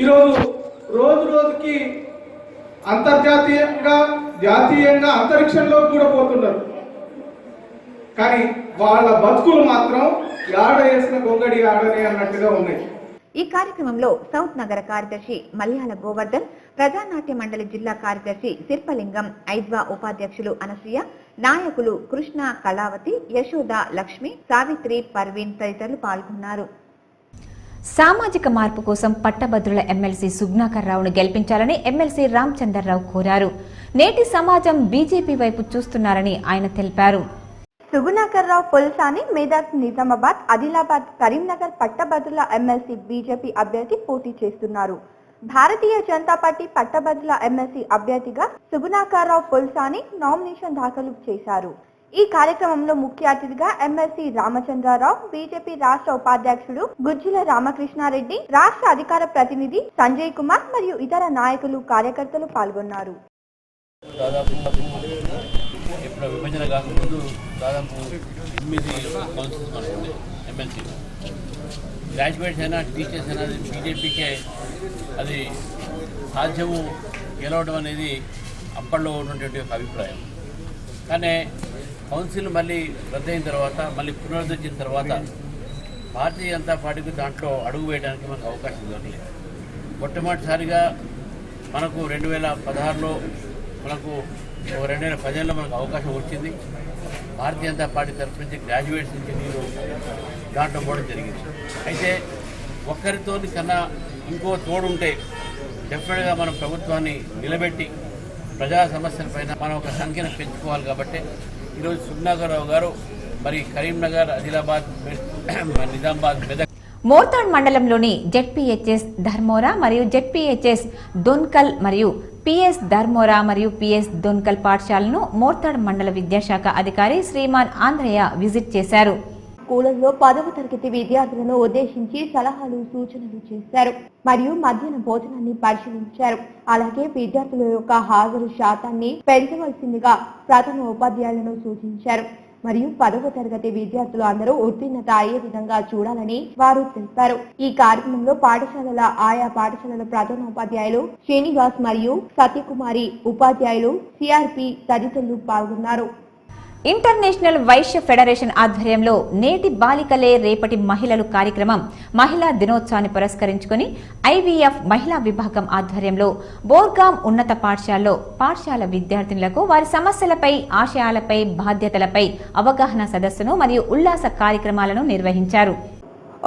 ఈరోజు రోజు రోజుకి అంతర్జాతీయంగా, జాతీయంగా అంతరిక్షంలో కూడా పోతున్నారు. కానీ వాళ్ళ బతుకులు మాత్రం ఆడ వేసిన గొంగడి ఆడనే అన్నట్టుగా ఉన్నాయి. ఈ కార్యక్రమంలో సౌత్ నగర కార్యదర్శి మల్యాల గోవర్ధన్, ప్రజానాట్య మండలి జిల్లా కార్యదర్శి శిల్పలింగం, ఐద్వా ఉపాధ్యక్షులు అనసూయ, నాయకులు కృష్ణ, కళావతి, యశోద, లక్ష్మి, సావిత్రి, పర్వీన్ తదితరులు పాల్గొన్నారు. సామాజిక మార్పు కోసం పట్టభద్రుల ఎమ్మెల్సీ సుగ్నాకర్ రావును గెలిపించాలని ఎమ్మెల్సీ రామచంద్రరావు కోరారు. నేటి సమాజం బీజేపీ వైపు చూస్తున్నారని ఆయన తెలిపారు. సుగుణాకర్ రావు పొల్సాని మేదక్, నిజామాబాద్, ఆదిలాబాద్, కరీంనగర్ పట్టభద్రుల ఎమ్మెల్సీ బీజేపీ అభ్యర్థి పోటీ చేస్తున్నారు. భారతీయ జనతా పార్టీ పట్టభద్రుల ఎమ్మెల్సీ అభ్యర్థిగా సుగుణాకర్ రావు పొల్సాని నామినేషన్ దాఖలు చేశారు. ఈ కార్యక్రమంలో ముఖ్య అతిథిగా ఎమ్మెల్సీ రామచంద్రరావు, బీజేపీ రాష్ట్ర ఉపాధ్యక్షుడు గుజ్జుల రామకృష్ణారెడ్డి, రాష్ట్ర అధికార ప్రతినిధి సంజయ్ కుమార్ మరియు ఇతర నాయకులు, కార్యకర్తలు పాల్గొన్నారు. ఇప్పుడు విభజన కాకముందు దాదాపు 8 కౌన్సిల్స్ మనకుండే ఎమ్మెల్సీ. గ్రాడ్యుయేట్స్ అయినా, టీచర్స్ అయినా బీజేపీకే అది సాధ్యము గెలవడం అనేది అప్పట్లో ఉన్నటువంటి ఒక అభిప్రాయం. కానీ కౌన్సిల్ మళ్ళీ రద్దయిన తర్వాత, మళ్ళీ పునరుద్ధరించిన తర్వాత భారతీయ జనతా పార్టీకి దాంట్లో అడుగు వేయడానికి మనకు అవకాశం దొరకలేదు. మొట్టమొదటిసారిగా మనకు 2016లో, మనకు 2015లో మనకు అవకాశం వచ్చింది. భారతీయ జనతా పార్టీ తరఫు నుంచి గ్రాడ్యుయేట్స్ నుంచి నేను దాంట్లో పోవడం జరిగింది. అయితే ఒక్కరితో కన్నా ఇంకో తోడుంటే డెఫినెట్గా మనం ప్రభుత్వాన్ని నిలబెట్టి ప్రజా సమస్యలపైన మనం ఒక సంఖ్యను పెంచుకోవాలి. కాబట్టి ఈరోజు సుగ్నాకర్రావు గారు మరి కరీంనగర్, ఆదిలాబాద్, నిజామాబాద్, మెదక్ మోర్తాడ్ మండలంలోని జెడ్పీహెచ్ఎస్ ధర్మోరా మరియు జెడ్పీహెచ్ఎస్ దొన్కల్ మరియు పిఎస్ ధర్మోరా మరియు పిఎస్ దొన్కల్ పాఠశాలను మోర్తాడ్ మండల విద్యాశాఖ అధికారి శ్రీమాన్ ఆంధ్రయ్య విజిట్ చేశారు. స్కూళ్లలో 10వ తరగతి విద్యార్థులను ఉద్దేశించి సలహాలు సూచనలు చేశారు మరియు మధ్యాహ్న భోజనాన్ని పరిశీలించారు. అలాగే విద్యార్థుల యొక్క హాజరు శాతాన్ని పెంచవలసిందిగా ప్రధాన ఉపాధ్యాయులను సూచించారు మరియు 10వ తరగతి విద్యార్థులు అందరూ ఉత్తీర్ణత అయ్యే విధంగా చూడాలని వారు తెలిపారు. ఈ కార్యక్రమంలో ఆయా పాఠశాలల ప్రధానోపాధ్యాయులు శ్రీనివాస్ మరియు సత్యకుమారి, ఉపాధ్యాయులు, సిఆర్పి తదితరులు పాల్గొన్నారు. ఇంటర్నేషనల్ వైశ్య ఫెడరేషన్ ఆధ్వర్యంలో నేటి బాలికలే రేపటి మహిళలు కార్యక్రమం మహిళా దినోత్సవాన్ని పురస్కరించుకుని ఐవీఎఫ్ మహిళా విభాగం ఆధ్వర్యంలో బోర్గాం ఉన్నత పాఠశాలలో పాఠశాల విద్యార్థినులకు వారి సమస్యలపై, ఆశయాలపై, బాధ్యతలపై అవగాహన సదస్సును మరియు ఉల్లాస కార్యక్రమాలను నిర్వహించారు.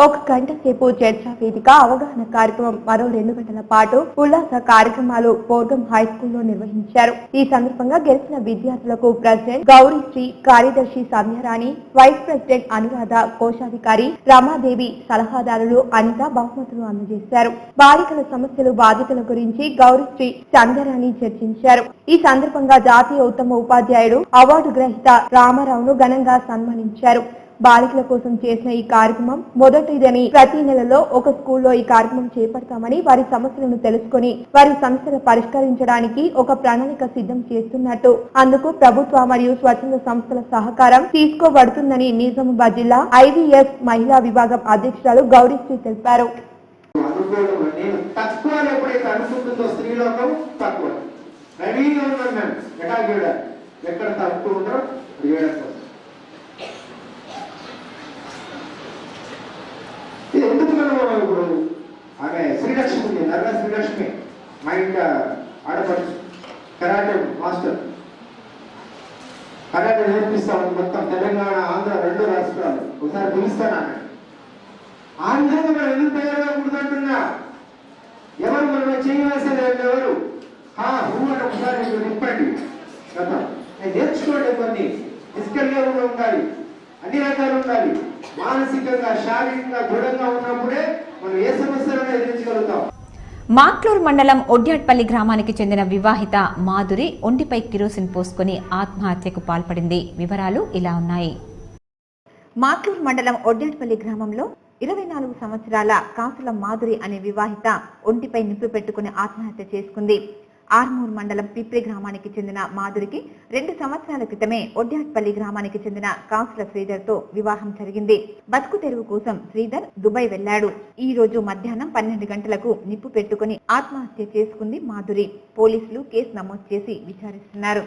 1 గంట సేపు చర్చా వేదిక, అవగాహన కార్యక్రమం, మరో 2 గంటల పాటు ఉల్లాస కార్యక్రమాలు బోర్గం హై స్కూల్లో నిర్వహించారు. ఈ సందర్భంగా గెలిచిన విద్యార్థులకు ప్రెసిడెంట్ గౌరీశ్రీ, కార్యదర్శి సంధ్యారాణి, వైస్ ప్రెసిడెంట్ అనురాధ, కోశాధికారి రమాదేవి, సలహాదారులు అనిత బహుమతులు అందజేశారు. బాలికల సమస్యలు, బాధ్యతల గురించి గౌరీశ్రీ, సంధ్యారాణి చర్చించారు. ఈ సందర్భంగా జాతీయ ఉత్తమ ఉపాధ్యాయుడు అవార్డు గ్రహీత రామారావును ఘనంగా సన్మానించారు. బాలికల కోసం చేసిన ఈ కార్యక్రమం మొదటిదని, ప్రతి నెలలో ఒక స్కూల్లో ఈ కార్యక్రమం చేపడతామని, వారి సమస్యలను తెలుసుకుని వారి సమస్యలు పరిష్కరించడానికి ఒక ప్రణాళిక సిద్ధం చేస్తున్నట్టు, అందుకు ప్రభుత్వ మరియు స్వచ్ఛంద సంస్థల సహకారం తీసుకోబడుతుందని నిజామాబాద్ జిల్లా ఐవీఎస్ మహిళా విభాగం అధ్యక్షురాలు గౌరీశ్రీ తెలిపారు. ఎందుకు మనం ఇప్పుడు ఆమె శ్రీలక్ష్మి ఉంది, నర్రా శ్రీలక్ష్మి, మా ఇంట్లో ఆడపడుచు, కరాటే మాస్టర్, కరాటే నేర్పిస్తాము మొత్తం తెలంగాణ, ఆంధ్ర 2 రాష్ట్రాలు. ఒకసారి పిలుస్తాను ఆమె. ఆ విధంగా మనం ఎందుకు తయారవకూడదంటున్నా? ఎవరు మనం చేయవలసింది ఎవరు హూ అని ఒకసారి మీరు నింపండి. నేర్చుకోండి. కొన్ని ఫిజికల్ గా కూడా ఉండాలి, అన్ని రకాలు ఉండాలి. మానసికంగా, శారీరకంగా దృఢంగా ఉన్నప్పుడే మనం ఏ సమస్యలను ఎదిరించగలుగుతాం. మాక్లూరు మండలం ఒడ్యాట్పల్లి గ్రామానికి చెందిన వివాహిత మాధురి ఒంటిపై కిరోసిన్ పోసుకుని ఆత్మహత్యకు పాల్పడింది. వివరాలు ఇలా ఉన్నాయి. మాక్లూరు మండలం ఒడ్యాట్పల్లి గ్రామంలో 24 సంవత్సరాల కాసుల మాధురి అనే వివాహిత ఒంటిపై నిప్పు పెట్టుకుని ఆత్మహత్య చేసుకుంది. ఆర్మూర్ మండలం పిప్రి గ్రామానికి చెందిన మాధురికి 2 సంవత్సరాల క్రితమే ఒడ్యాట్పల్లి గ్రామానికి చెందిన కాసుల శ్రీధర్ తో వివాహం జరిగింది. బతుకు తెరువు కోసం శ్రీధర్ దుబాయ్ వెళ్లాడు. ఈ రోజు మధ్యాహ్నం 12 గంటలకు నిప్పు పెట్టుకుని ఆత్మహత్య చేసుకుంది మాధురి. పోలీసులు కేసు నమోదు చేసి విచారిస్తున్నారు.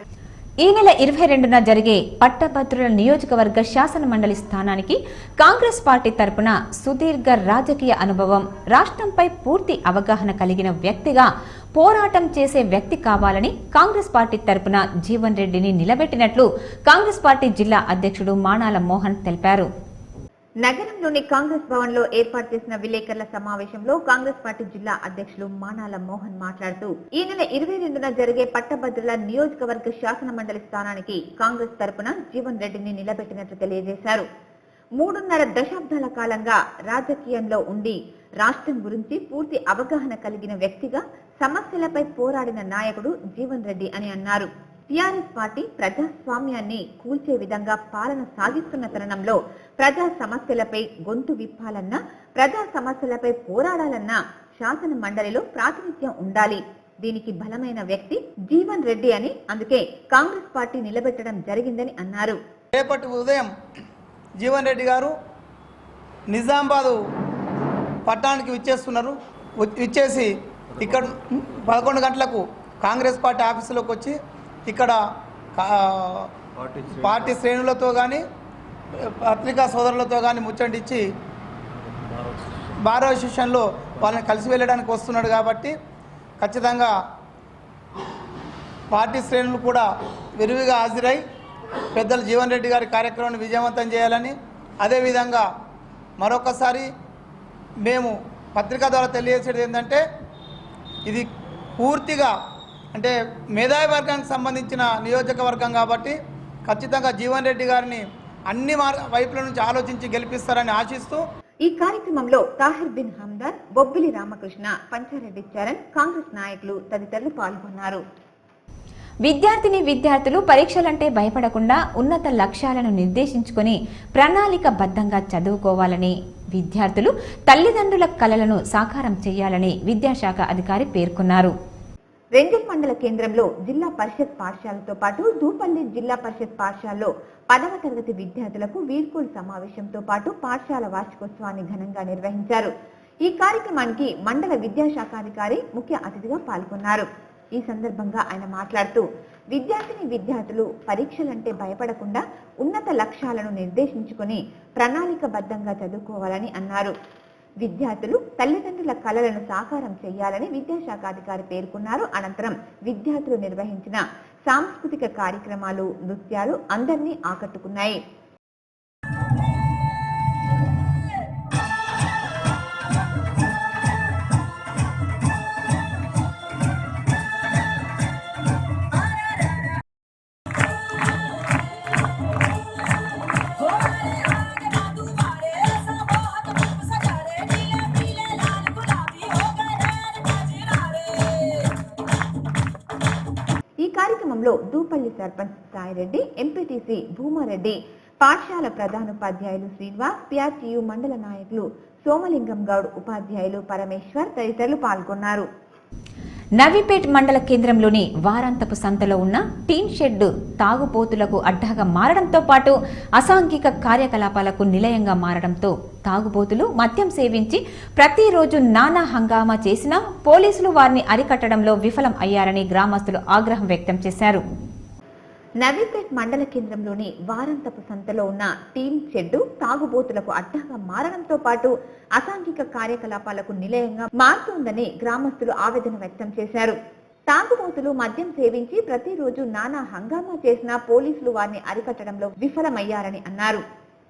ఈ నెల 22న జరిగే పట్టభద్రుల నియోజకవర్గ శాసన మండలి స్థానానికి కాంగ్రెస్ పార్టీ తరపున సుదీర్ఘ రాజకీయ అనుభవం, రాష్ట్రంపై పూర్తి అవగాహన కలిగిన వ్యక్తిగా పోరాటం చేసే వ్యక్తి కావాలని కాంగ్రెస్ పార్టీ తరపున జీవన్ రెడ్డిని నిలబెట్టినట్లు కాంగ్రెస్ పార్టీ జిల్లా అధ్యక్షుడు మానాల మోహన్ తెలిపారు. నగరంలోని కాంగ్రెస్ భవన్ లో ఏర్పాటు చేసిన విలేకరుల సమావేశంలో కాంగ్రెస్ పార్టీ జిల్లా అధ్యక్షులు మానాల మోహన్ మాట్లాడుతూ, ఈ నెల 22న జరిగే పట్టభద్రుల నియోజకవర్గ శాసన మండలి స్థానానికి కాంగ్రెస్ తరపున జీవన్ రెడ్డిని నిలబెట్టినట్లు తెలియజేశారు. 3.5 దశాబ్దాల కాలంగా రాజకీయంలో ఉండి రాష్ట్రం గురించి పూర్తి అవగాహన కలిగిన వ్యక్తిగా సమస్యలపై పోరాడిన నాయకుడు జీవన్ రెడ్డి అని అన్నారు. టీఆర్ఎస్ పార్టీ ప్రజాస్వామ్యాన్ని కూల్చే విధంగా పాలన సాగిస్తున్న తరుణంలో ప్రజా సమస్యలపై గొంతు విప్పాలన్నా, ప్రజా సమస్యలపై పోరాడాలన్నా శాసన మండలిలో ప్రాతినిధ్యం ఉండాలి. దీనికి బలమైన వ్యక్తి జీవన్ రెడ్డి అని, అందుకే కాంగ్రెస్ పార్టీ నిలబెట్టడం జరిగిందని అన్నారు. రేపటి ఉదయం జీవన్ రెడ్డి గారు నిజామాబాదు పట్టణానికి విచ్చేసి ఇక్కడ 11 గంటలకు కాంగ్రెస్ పార్టీ ఆఫీసులోకి వచ్చి ఇక్కడ పార్టీ శ్రేణులతో కానీ పత్రికా సోదరులతో కానీ ముచ్చటించి బార్ అసోసియేషన్లో వాళ్ళని కలిసి వెళ్ళడానికి వస్తున్నాడు. కాబట్టి ఖచ్చితంగా పార్టీ శ్రేణులు కూడా విరివిగా హాజరై పెద్దలు జీవన్ రెడ్డి గారి కార్యక్రమాన్ని విజయవంతం చేయాలని, అదేవిధంగా మరొకసారి మేము పత్రిక ద్వారా తెలియజేసేది ఏంటంటే ఇది పూర్తిగా అంటే మేధావి వర్గానికి సంబంధించిన నియోజకవర్గం కాబట్టి ఖచ్చితంగా జీవన్ రెడ్డి గారిని అన్ని వైపుల నుంచి ఆలోచించి గెలిపిస్తారని ఆశిస్తూ ఈ కార్యక్రమంలో తాహిర్ బిన్ హమ్దార్, బొబ్బిలి రామకృష్ణ, పంచారెడ్డి చరణ్, కాంగ్రెస్ నాయకులు తదితరులు పాల్గొన్నారు. విద్యార్థులు పరీక్షలంటే భయపడకుండా ఉన్నత లక్ష్యాలను నిర్దేశించుకొని ప్రణాళికబద్ధంగా చదువుకోవాలని, విద్యార్థులు తల్లిదండ్రుల కలలను సాకారం చేయాలని విద్యాశాఖ అధికారి పేర్కొన్నారు. రెంజల్ మండల కేంద్రంలో జిల్లా పరిషత్ పాఠశాలతో పాటు దూపల్లి జిల్లా పరిషత్ పాఠశాలలో 10వ తరగతి విద్యార్థులకు వీడ్కోలు సమావేశంతో పాటు పాఠశాల వార్షికోత్సవాన్ని ఘనంగా నిర్వహించారు. ఈ కార్యక్రమానికి మండల విద్యాశాఖాధికారి ముఖ్య అతిథిగా పాల్గొన్నారు. ఈ సందర్భంగా ఆయన మాట్లాడుతూ విద్యార్థులు పరీక్షలంటే భయపడకుండా ఉన్నత లక్ష్యాలను నిర్దేశించుకొని ప్రణాళికబద్ధంగా చదువుకోవాలని అన్నారు. విద్యార్థులు తల్లిదండ్రుల కలలను సాకారం చేయాలని విద్యాశాఖాధికారి పేర్కొన్నారు. అనంతరం విద్యార్థులు నిర్వహించిన సాంస్కృతిక కార్యక్రమాలు, నృత్యాలు అందరినీ ఆకట్టుకున్నాయి. కార్యక్రమంలో దూపల్లి సర్పంచ్ సాయిరెడ్డి, ఎంపీటీసీ భూమారెడ్డి, పాఠశాల ప్రధానోపాధ్యాయులు శ్రీనివాస్, పిఆర్టీయు మండల నాయకులు సోమలింగం గౌడ్, ఉపాధ్యాయులు పరమేశ్వర్ తదితరులు పాల్గొన్నారు. నవీపేట్ మండల కేంద్రంలోని వారాంతపు సంతలో ఉన్న టీన్ షెడ్ తాగుబోతులకు అడ్డాగా మారడంతో పాటు అసాంఘిక కార్యకలాపాలకు నిలయంగా మారడంతో తాగుబోతులు మద్యం సేవించి ప్రతిరోజు నానా హంగామా చేసినా పోలీసులు వారిని అరికట్టడంలో విఫలం అయ్యారని గ్రామస్తులు ఆగ్రహం వ్యక్తం చేశారు. నవీపేట్ మండల కేంద్రంలోని వారంతపు సంతలో ఉన్న టీన్ షెడ్డు తాగుబోతులకు అడ్డాగా మారడంతో పాటు అసాంఘిక కార్యకలాపాలకు నిలయంగా మారుతోందని గ్రామస్తులు ఆవేదన వ్యక్తం చేశారు. తాగుబోతులు మద్యం సేవించి ప్రతిరోజు నానా హంగామా చేసినా పోలీసులు వారిని అరికట్టడంలో విఫలమయ్యారని అన్నారు.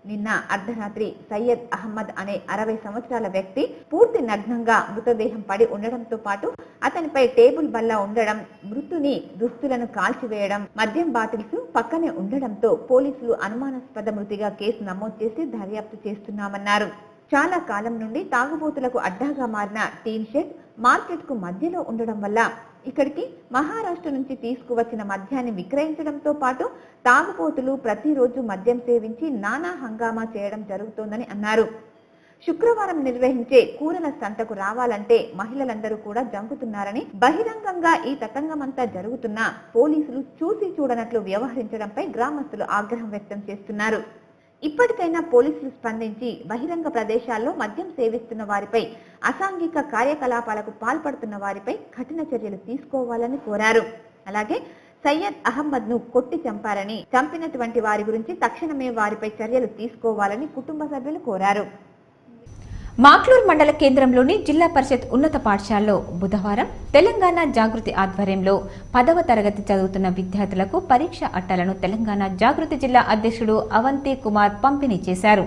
నిన్న అర్ధరాత్రి సయ్యద్ అహ్మద్ అనే 60 సంవత్సరాల వ్యక్తి పూర్తి నగ్నంగా మృతదేహం పడి ఉండడంతో పాటు అతనిపై టేబుల్ బల్ల ఉండడం, మృతుని దుస్తులను కాల్చివేయడం, మద్యం బాటిల్స్ పక్కనే ఉండడంతో పోలీసులు అనుమానాస్పద మృతిగా కేసు నమోదు చేసి దర్యాప్తు చేస్తున్నామన్నారు. చాలా కాలం నుండి తాగుబోతులకు అడ్డాగా మారిన టీన్ షెడ్ మార్కెట్ కు మధ్యలో ఉండడం వల్ల ఇక్కడికి మహారాష్ట్ర నుంచి తీసుకువచ్చిన మద్యాన్ని విక్రయించడంతో పాటు తాగుబోతులు ప్రతిరోజు మద్యం సేవించి నానా హంగామా చేయడం జరుగుతోందని అన్నారు. శుక్రవారం నిర్వహించే కూరల సంతకు రావాలంటే మహిళలందరూ కూడా జంకుతున్నారని, బహిరంగంగా ఈ తతంగమంతా జరుగుతున్నా పోలీసులు చూసి చూడనట్లు వ్యవహరించడంపై గ్రామస్తులు ఆగ్రహం వ్యక్తం చేస్తున్నారు. ఇప్పటికైనా పోలీసులు స్పందించి బహిరంగ ప్రదేశాల్లో మద్యం సేవిస్తున్న వారిపై, అసాంఘిక కార్యకలాపాలకు పాల్పడుతున్న వారిపై కఠిన చర్యలు తీసుకోవాలని కోరారు. అలాగే సయ్యద్ అహ్మద్ ను కొట్టి చంపారని, చంపినటువంటి వారి గురించి తక్షణమే వారిపై చర్యలు తీసుకోవాలని కుటుంబ సభ్యులు కోరారు. మాక్లూర్ మండల కేంద్రంలోని జిల్లా పరిషత్ ఉన్నత పాఠశాలలో బుధవారం తెలంగాణ జాగృతి ఆధ్వర్యంలో 10వ తరగతి చదువుతున్న విద్యార్థులకు పరీక్ష అట్టలను తెలంగాణ జాగృతి జిల్లా అధ్యక్షుడు అవంతి కుమార్ పంపిణీ చేశారు.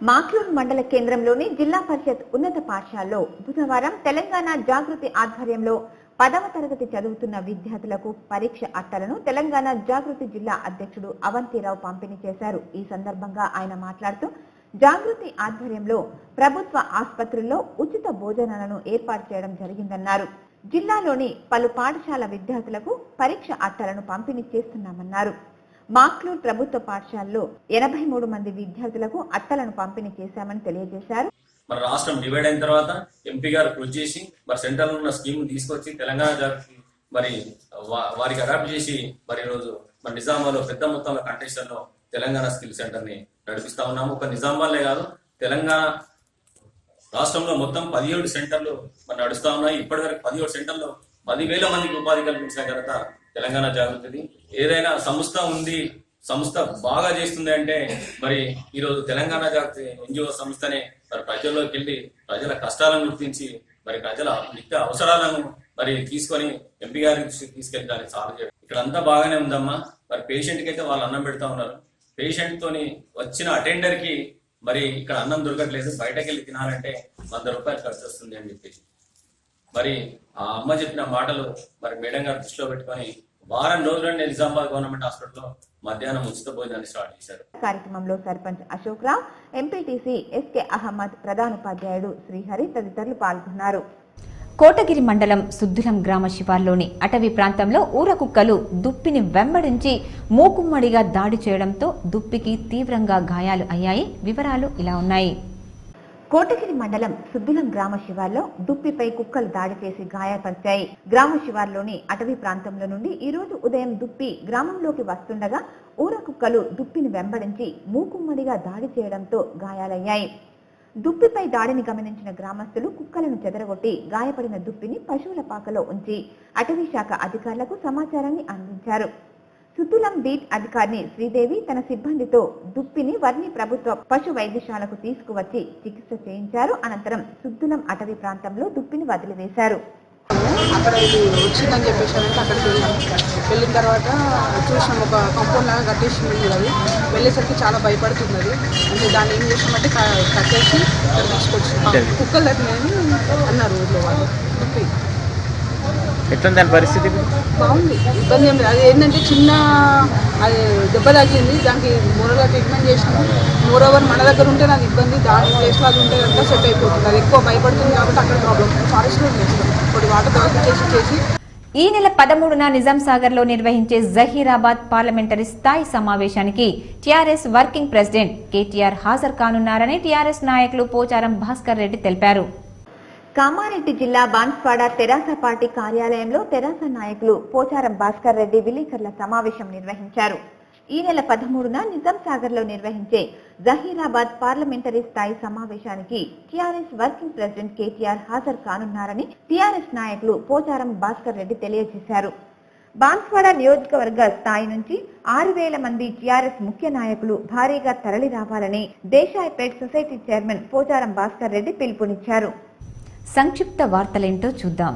మాక్లూర్ మండల కేంద్రంలోని జిల్లా పరిషత్ ఉన్నత పాఠశాలలో బుధవారం తెలంగాణ జాగృతి ఆధ్వర్యంలో 10వ తరగతి చదువుతున్న విద్యార్థులకు పరీక్ష అట్టలను తెలంగాణ జాగృతి జిల్లా అధ్యక్షుడు అవంతిరావు పంపిణీ చేశారు. ఈ సందర్భంగా ఆయన మాట్లాడుతూ జాగృతి ఆధ్వర్యంలో ప్రభుత్వ ఆసుపత్రుల్లో ఉచిత భోజనాలను ఏర్పాటు చేయడం జరిగిందన్నారు. జిల్లాలోని పలు పాఠశాల విద్యార్థులకు పరీక్ష అట్టలను పంపిణీ చేస్తున్నామన్నారు. మాక్లూర్ ప్రభుత్వ పాఠశాలలో 83 మంది విద్యార్థులకు అట్టలను పంపిణీ చేశామని తెలియజేశారు. మన రాష్ట్రం డివైడ్ అయిన తర్వాత ఎంపీ గారు కృషి చేసి మరి సెంట్రల్ ఉన్న స్కీమ్ తీసుకొచ్చి తెలంగాణ జాగృతి మరి వారికి అడాప్ట్ చేసి మరి ఈరోజు మన నిజామాబాద్లో పెద్ద మొత్తంలో కంటెస్టర్ లో తెలంగాణ స్కిల్ సెంటర్ ని నడిపిస్తా ఉన్నాము. ఒక నిజామాబాద్లే కాదు, తెలంగాణ రాష్ట్రంలో మొత్తం 17 సెంటర్లు మరి నడుస్తా ఉన్నాయి. ఇప్పటివరకు 17 సెంటర్లో 10,000 మందికి ఉపాధి కల్పించిన ఘనత తెలంగాణ జాగృతిది. ఏదైనా సంస్థ ఉంది, సంస్థ బాగా చేస్తుంది అంటే మరి ఈరోజు తెలంగాణ జాగృతి ఎన్జిఓ సంస్థనే మరి ప్రజల్లోకి వెళ్ళి ప్రజల కష్టాలను గుర్తించి మరి ప్రజల నిత్య అవసరాలను మరి తీసుకొని ఎంపీ గారి దృష్టికి తీసుకెళ్లి దాన్ని సాల్వ్ చేయడం. ఇక్కడ అంతా బాగానే ఉందమ్మా, మరి పేషెంట్కి అయితే వాళ్ళు అన్నం పెడతా ఉన్నారు. పేషెంట్తోని వచ్చిన అటెండర్కి మరి ఇక్కడ అన్నం దొరకట్లేదు, బయటకు వెళ్ళి తినాలంటే 100 రూపాయలు ఖర్చు వస్తుంది అని చెప్పేసి మరి ఆ అమ్మ చెప్పిన మాటలు మరి మేడం గారు దృష్టిలో పెట్టుకొని వారం రోజులు నిజామాబాద్ గవర్నమెంట్ హాస్పిటల్లో మధ్యాహ్నం ఉచిత భోజనాన్ని స్టార్ట్ చేశారు. కార్యక్రమంలో సర్పంచ్ అశోక్ రావు, ఎంపీటీసీ ఎస్కే అహ్మద్, ప్రధానోపాధ్యాయుడు శ్రీహరి తదితరులు పాల్గొన్నారు. కోటగిరి మండలం సుద్దులం గ్రామ శివార్లోని అటవీ ప్రాంతంలో ఊర కుక్కలు దుప్పిని వెంబడించి మూకుమ్మడిగా దాడి చేయడంతో దుప్పికి తీవ్రంగా గాయాలు అయ్యాయి. వివరాలు ఇలా ఉన్నాయి. కోటగిరి మండలం సుద్దులం గ్రామ శివార్లో దుప్పిపై కుక్కలు దాడి చేసి గాయపరిచాయి. గ్రామ శివార్లోని అటవీ ప్రాంతంలో నుండి ఈ రోజు ఉదయం దుప్పి గ్రామంలోకి వస్తుండగా ఊర కుక్కలు దుప్పిని వెంబడించి మూకుమ్మడిగా దాడి చేయడంతో గాయాలయ్యాయి. దుప్పిపై దాడిని గమనించిన గ్రామస్తులు కుక్కలను చెదరగొట్టి గాయపడిన దుప్పిని పశువుల పాకలో ఉంచి అటవీ శాఖ అధికారులకు సమాచారాన్ని అందించారు. సుద్దులం బీట్ అధికారిని శ్రీదేవి తన సిబ్బందితో దుప్పిని వర్ణి ప్రభుత్వ పశు వైద్యశాలకు తీసుకువచ్చి చికిత్స చేయించారు. అనంతరం సుద్దులం అటవీ ప్రాంతంలో దుప్పిని వదిలివేశారు. అక్కడ ఇది వచ్చిందని చెప్పేసి అక్కడికి వెళ్ళిన తర్వాత చూసాం, ఒక కాంపౌండ్ లాగా కట్టేసింది. అది వెళ్ళేసరికి చాలా భయపడుతున్నది. అంటే దాన్ని ఏం చేసామంటే కట్టేసి తీసుకొచ్చి కుక్కలు తట్టినని అన్నారు ఊళ్ళో వాళ్ళు. ఎట్లా దాని పరిస్థితి? బాగుంది, ఇబ్బంది ఏం లేదు. అది ఏంటంటే చిన్న అది దెబ్బ తగ్గింది, దానికి మోరల్గా ట్రీట్మెంట్ చేసినాము. మోరోవర్ మన దగ్గర ఉంటే నాకు ఇబ్బంది, దాని ప్లేస్లో అది ఉంటే అంతా సెట్ అయిపోతుంది. అది ఎక్కువ భయపడుతుంది కాబట్టి అక్కడ ప్రాబ్లం. ఫారెస్ట్లో చేస్తాం ఇప్పుడు వాటర్ దొరికి చేసి. ఈ నెల 13న నిజాం సాగర్ లో నిర్వహించే జహీరాబాద్ పార్లమెంటరీ స్థాయి సమావేశానికి టీఆర్ఎస్ వర్కింగ్ ప్రెసిడెంట్ కేటీఆర్ హాజరు కానున్నారని టీఆర్ఎస్ నాయకులు పోచారం భాస్కర్ రెడ్డి తెలిపారు. కామారెడ్డి జిల్లా బాన్స్వాడ తెరాస పార్టీ కార్యాలయంలో తెరాస నాయకులు పోచారం భాస్కర్ రెడ్డి విలేకరుల సమావేశం నిర్వహించారు. ఈ నెల 13న నిజాం సాగర్ లో నిర్వహించే జహీరాబాద్ పార్లమెంటరీ స్థాయి సమావేశానికి టీఆర్ఎస్ వర్కింగ్ ప్రెసిడెంట్ కేటీఆర్ హాజరు కానున్నారని టీఆర్ఎస్ నాయకులు పోచారం భాస్కర్ రెడ్డి తెలియజేశారు. బాన్స్వాడ నియోజకవర్గ స్థాయి నుంచి 6,000 మంది టీఆర్ఎస్ ముఖ్య నాయకులు భారీగా తరలి రావాలని దేశాయిపేట్ సొసైటీ చైర్మన్ పోచారం భాస్కర్ రెడ్డి పిలుపునిచ్చారు. సంక్షిప్త వార్తలేంటో చూద్దాం.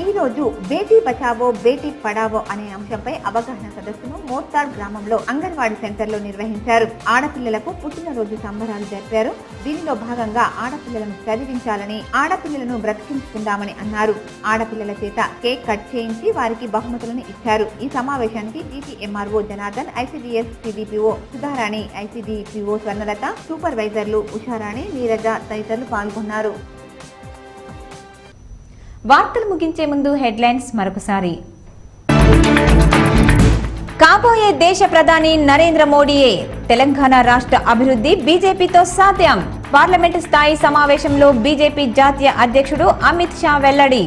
ఈ రోజు బేటీ బచావో బేటీ పడావో అనే అంశంపై అవగాహన సదస్సును మోర్తాడ్ గ్రామంలో అంగన్వాడీ సెంటర్లో నిర్వహించారు. ఆడపిల్లలకు పుట్టినరోజు సంబరాలు జరిపారు. దీనిలో భాగంగా ఆడపిల్లలను చదివించాలని, ఆడపిల్లలను బ్రతికించుకుందామని అన్నారు. ఆడపిల్లల చేత కేక్ కట్ చేయించి వారికి బహుమతులను ఇచ్చారు. ఈ సమావేశానికి DPMRO Janardhan, ICDS CDPO Sudharani, ICDPO Swarnalatha, సూపర్వైజర్లు Usharani, Neeraja తదితరులు పాల్గొన్నారు. వార్తలు ముగించే ముందు హెడ్లైన్స్ మరొకసారి. కాబోయే దేశ ప్రధాని నరేంద్ర మోడీయే. తెలంగాణ రాష్ట్ర అభివృద్ధి బీజేపీతో సాధ్యం. పార్లమెంటు స్థాయి సమావేశంలో బీజేపీ జాతీయ అధ్యక్షుడు అమిత్ షా వెల్లడి.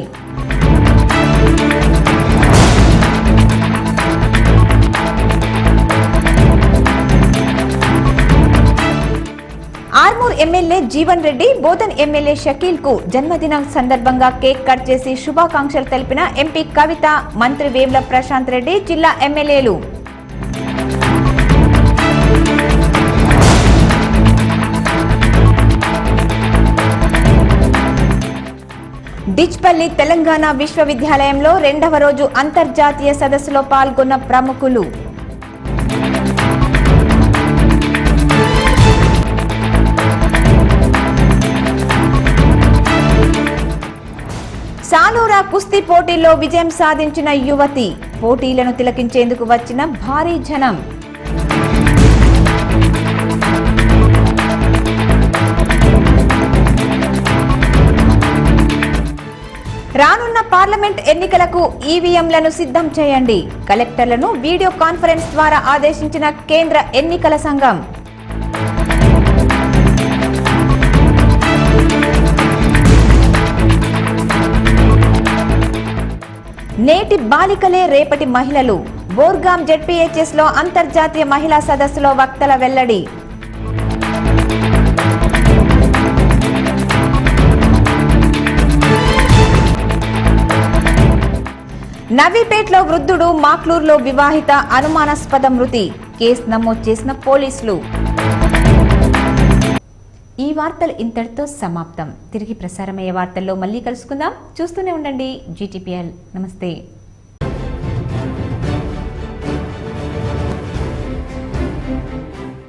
ఆర్మూర్ ఎమ్మెల్యే జీవన్ రెడ్డి, బోధన్ ఎమ్మెల్యే షకీల్ కు జన్మదినం సందర్భంగా కేక్ కట్ చేసి శుభాకాంక్షలు తెలిపిన ఎంపీ కవిత, మంత్రి వేముల ప్రశాంత్ రెడ్డి, జిల్లా ఎమ్మెల్యేలు. డిచ్పల్లి తెలంగాణ విశ్వవిద్యాలయంలో 2వ రోజు అంతర్జాతీయ సదస్సులో పాల్గొన్న ప్రముఖులు. సాలూరా కుస్తీ పోటీల్లో విజయం సాధించిన యువతి. పోటీలను తిలకించేందుకు వచ్చిన భారీ జనం. రానున్న పార్లమెంట్ ఎన్నికలకు ఈవీఎంలను సిద్ధం చేయండి. కలెక్టర్లను వీడియో కాన్ఫరెన్స్ ద్వారా ఆదేశించిన కేంద్ర ఎన్నికల సంఘం. నేటి బాలికలే రేపటి మహిళలు. బోర్గాం జెడ్పీహెచ్ఎస్ లో అంతర్జాతీయ మహిళా సదస్సులో వక్తల వెల్లడి. నవీపేట్లో వృద్ధుడు, మాక్లూరులో వివాహిత అనుమానాస్పద మృతి. కేసు నమోదు చేసిన పోలీసులు. ఈ వార్తలు ఇంతటితో సమాప్తం. తిరిగి ప్రసారమయ్యే వార్తల్లో మళ్ళీ కలుసుకుందాం. చూస్తూనే ఉండండి GTPL. నమస్తే.